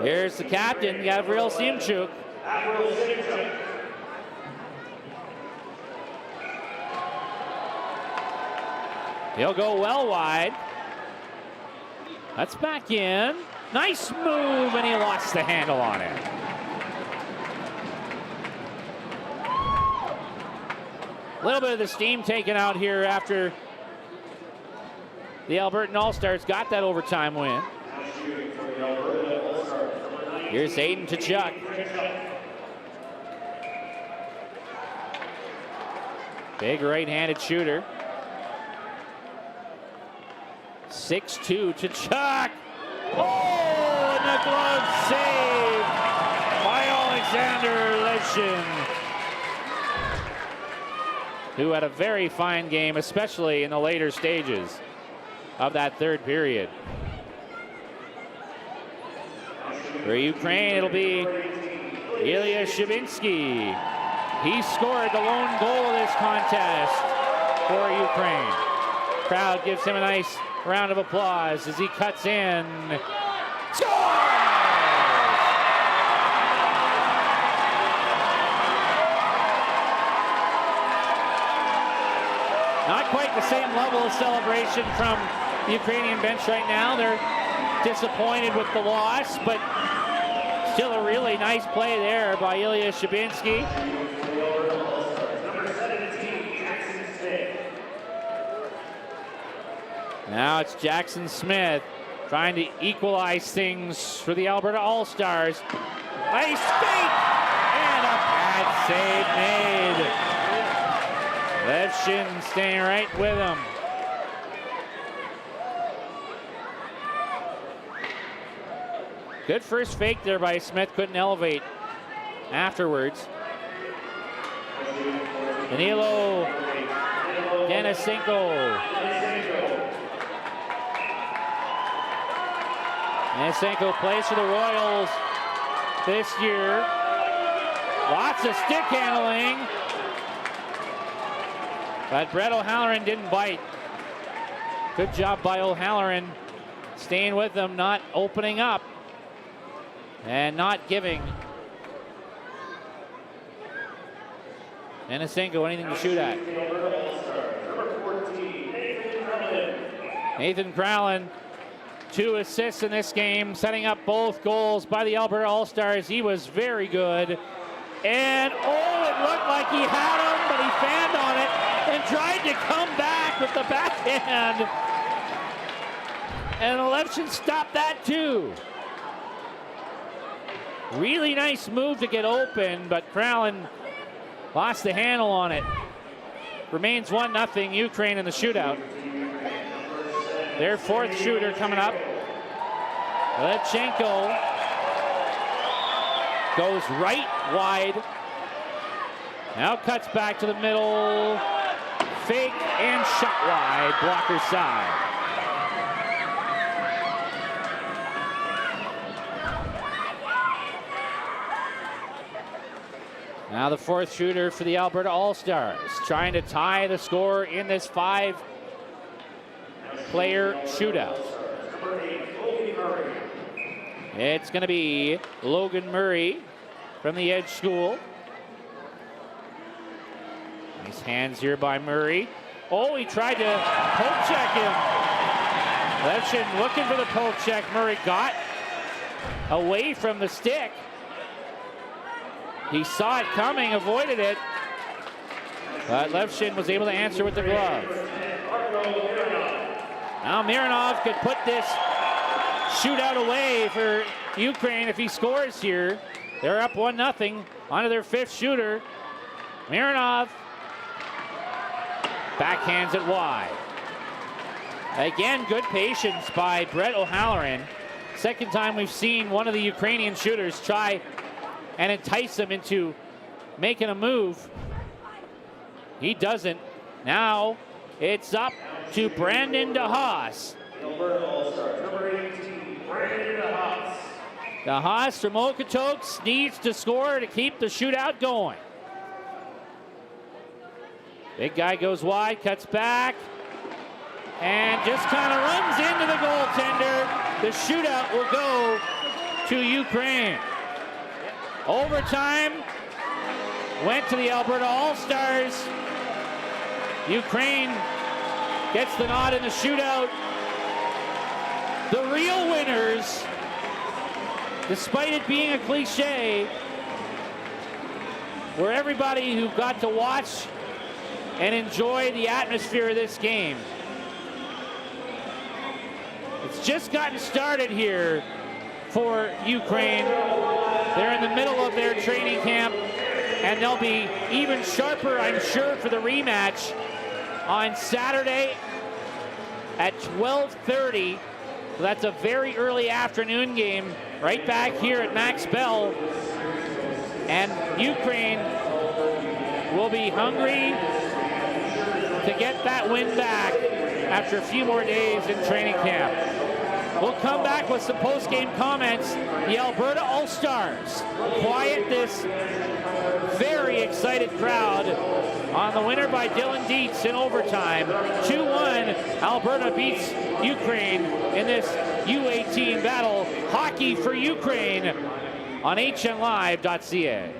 [SPEAKER 1] Here's the captain, Gavril Simchuk. He'll go well wide. That's back in. Nice move, and he lost the handle on it. A little bit of the steam taken out here after the Albertan All-Stars got that overtime win. Here's Aiden Tkachuk. Big right-handed shooter. 6'2", Tkachuk. Oh, and the glove save by Alexander Levshin, who had a very fine game, especially in the later stages of that third period. For Ukraine, it'll be Ilya Shabinsky. He scored the lone goal of this contest for Ukraine. Crowd gives him a nice round of applause as he cuts in. Scores! Not quite the same level of celebration from the Ukrainian bench right now. They're disappointed with the loss, but still a really nice play there by Ilya Shabinsky. Now it's Jackson Smith trying to equalize things for the Alberta All-Stars. Nice fake and a pad save made. Levshin staying right with him. Good first fake there by Smith, couldn't elevate afterwards. Danilo Denisenko. Denisenko plays for the Royals this year. Lots of stick handling. But Brett O'Halloran didn't bite. Good job by O'Halloran staying with them, not opening up and not giving Denisenko anything to shoot at. Nathan Crowlin, 2 assists in this game, setting up both goals by the Alberta All-Stars. He was very good. And oh, it looked like he had him, but he fanned on it and tried to come back with the backhand. And Levshin stopped that too. Really nice move to get open, but Crowlin lost the handle on it. Remains 1-0 Ukraine in the shootout. Their fourth shooter coming up. Levchenko goes right wide. Now cuts back to the middle. Fake and shot wide, blocker side. Now the fourth shooter for the Alberta All-Stars, trying to tie the score in this 5-player shootout. It's going to be Logan Murray from the Edge School. Nice hands here by Murray. Oh, he tried to poke check him. Levshin looking for the poke check. Murray got away from the stick. He saw it coming, avoided it. But Levshin was able to answer with the glove. Now Mironov could put this shootout away for Ukraine if he scores here. They're up 1-0 onto their 5th shooter. Mironov backhands it wide. Again, good patience by Brett O'Halloran. Second time we've seen one of the Ukrainian shooters try and entice them into making a move. He doesn't. Now it's up to Brandon DeHaas.
[SPEAKER 2] Alberta All-Stars, number 18, Brandon DeHaas.
[SPEAKER 1] DeHaas from Okotoks needs to score to keep the shootout going. Big guy goes wide, cuts back, and just kind of runs into the goaltender. The shootout will go to Ukraine. Overtime went to the Alberta All-Stars. Ukraine gets the nod in the shootout. The real winners, despite it being a cliche, were everybody who got to watch and enjoy the atmosphere of this game. It's just gotten started here for Ukraine. They're in the middle of their training camp, and they'll be even sharper, I'm sure, for the rematch on Saturday at 12:30. So that's a very early afternoon game right back here at Max Bell. And Ukraine will be hungry to get that win back after a few more days in training camp. We'll come back with some post-game comments. The Alberta All-Stars quiet this very excited crowd on the winner by Dylan Dietz in overtime. 2-1, Alberta beats Ukraine in this U18 battle. Hockey for Ukraine on hnlive.ca.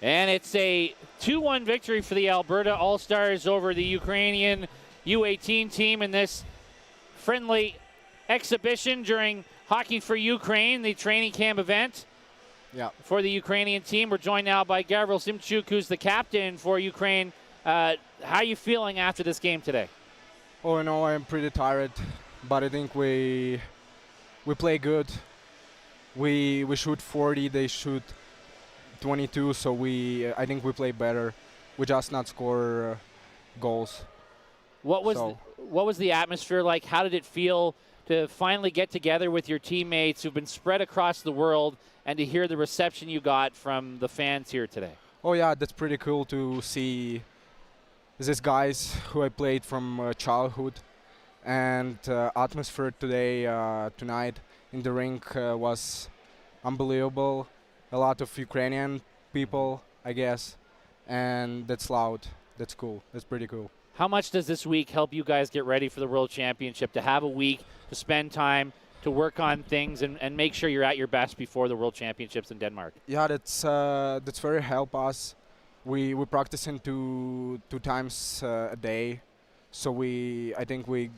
[SPEAKER 1] And it's a 2-1 victory for the Alberta All-Stars over the Ukrainian U18 team in this friendly exhibition during Hockey for Ukraine, the training camp event for the Ukrainian team. We're joined now by Gavril Simchuk, who's the captain for Ukraine. How are you feeling after this game today?
[SPEAKER 6] Oh, no, I'm pretty tired, but I think we play good. We shoot 40, they shoot 22, so I think we play better. We just not score goals.
[SPEAKER 1] What was the atmosphere like? How did it feel to finally get together with your teammates who've been spread across the world and to hear the reception you got from the fans here today?
[SPEAKER 6] Oh yeah, that's pretty cool to see these guys who I played from childhood, and atmosphere today, tonight in the rink was unbelievable. A lot of Ukrainian people, I guess, and that's loud. That's cool. That's pretty cool.
[SPEAKER 1] How much does this week help you guys get ready for the World Championship, to have a week to spend time to work on things and make sure you're at your best before the World Championships in Denmark?
[SPEAKER 6] Yeah, that's very help us. We practicing two times a day, so I think we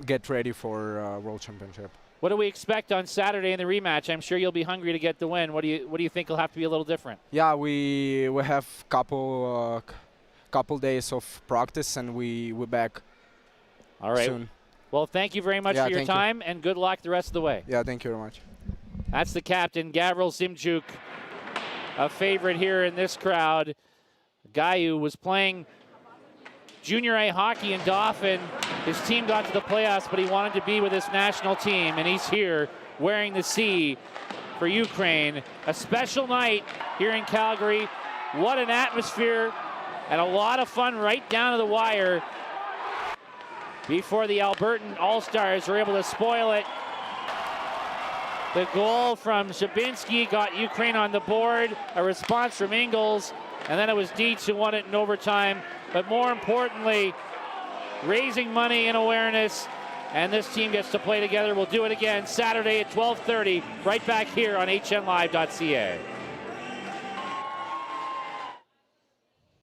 [SPEAKER 6] get ready for World Championship.
[SPEAKER 1] What do we expect on Saturday in the rematch? I'm sure you'll be hungry to get the win. What do you think will have to be a little different?
[SPEAKER 6] Yeah, we have couple days of practice, and we back.
[SPEAKER 1] All right.
[SPEAKER 6] Soon.
[SPEAKER 1] Well, thank you very much for your time, and good luck the rest of the way.
[SPEAKER 6] Yeah, thank you very much.
[SPEAKER 1] That's the captain, Gavril Simchuk, a favorite here in this crowd. A guy who was playing Junior A hockey in Dauphin. His team got to the playoffs, but he wanted to be with his national team, and he's here wearing the C for Ukraine. A special night here in Calgary. What an atmosphere, and a lot of fun right down to the wire before the Albertan All-Stars were able to spoil it. The goal from Shabinski got Ukraine on the board, a response from Ingles, and then it was Dietz who won it in overtime. But more importantly, raising money and awareness, and this team gets to play together. We'll do it again Saturday at 12:30, right back here on hnlive.ca.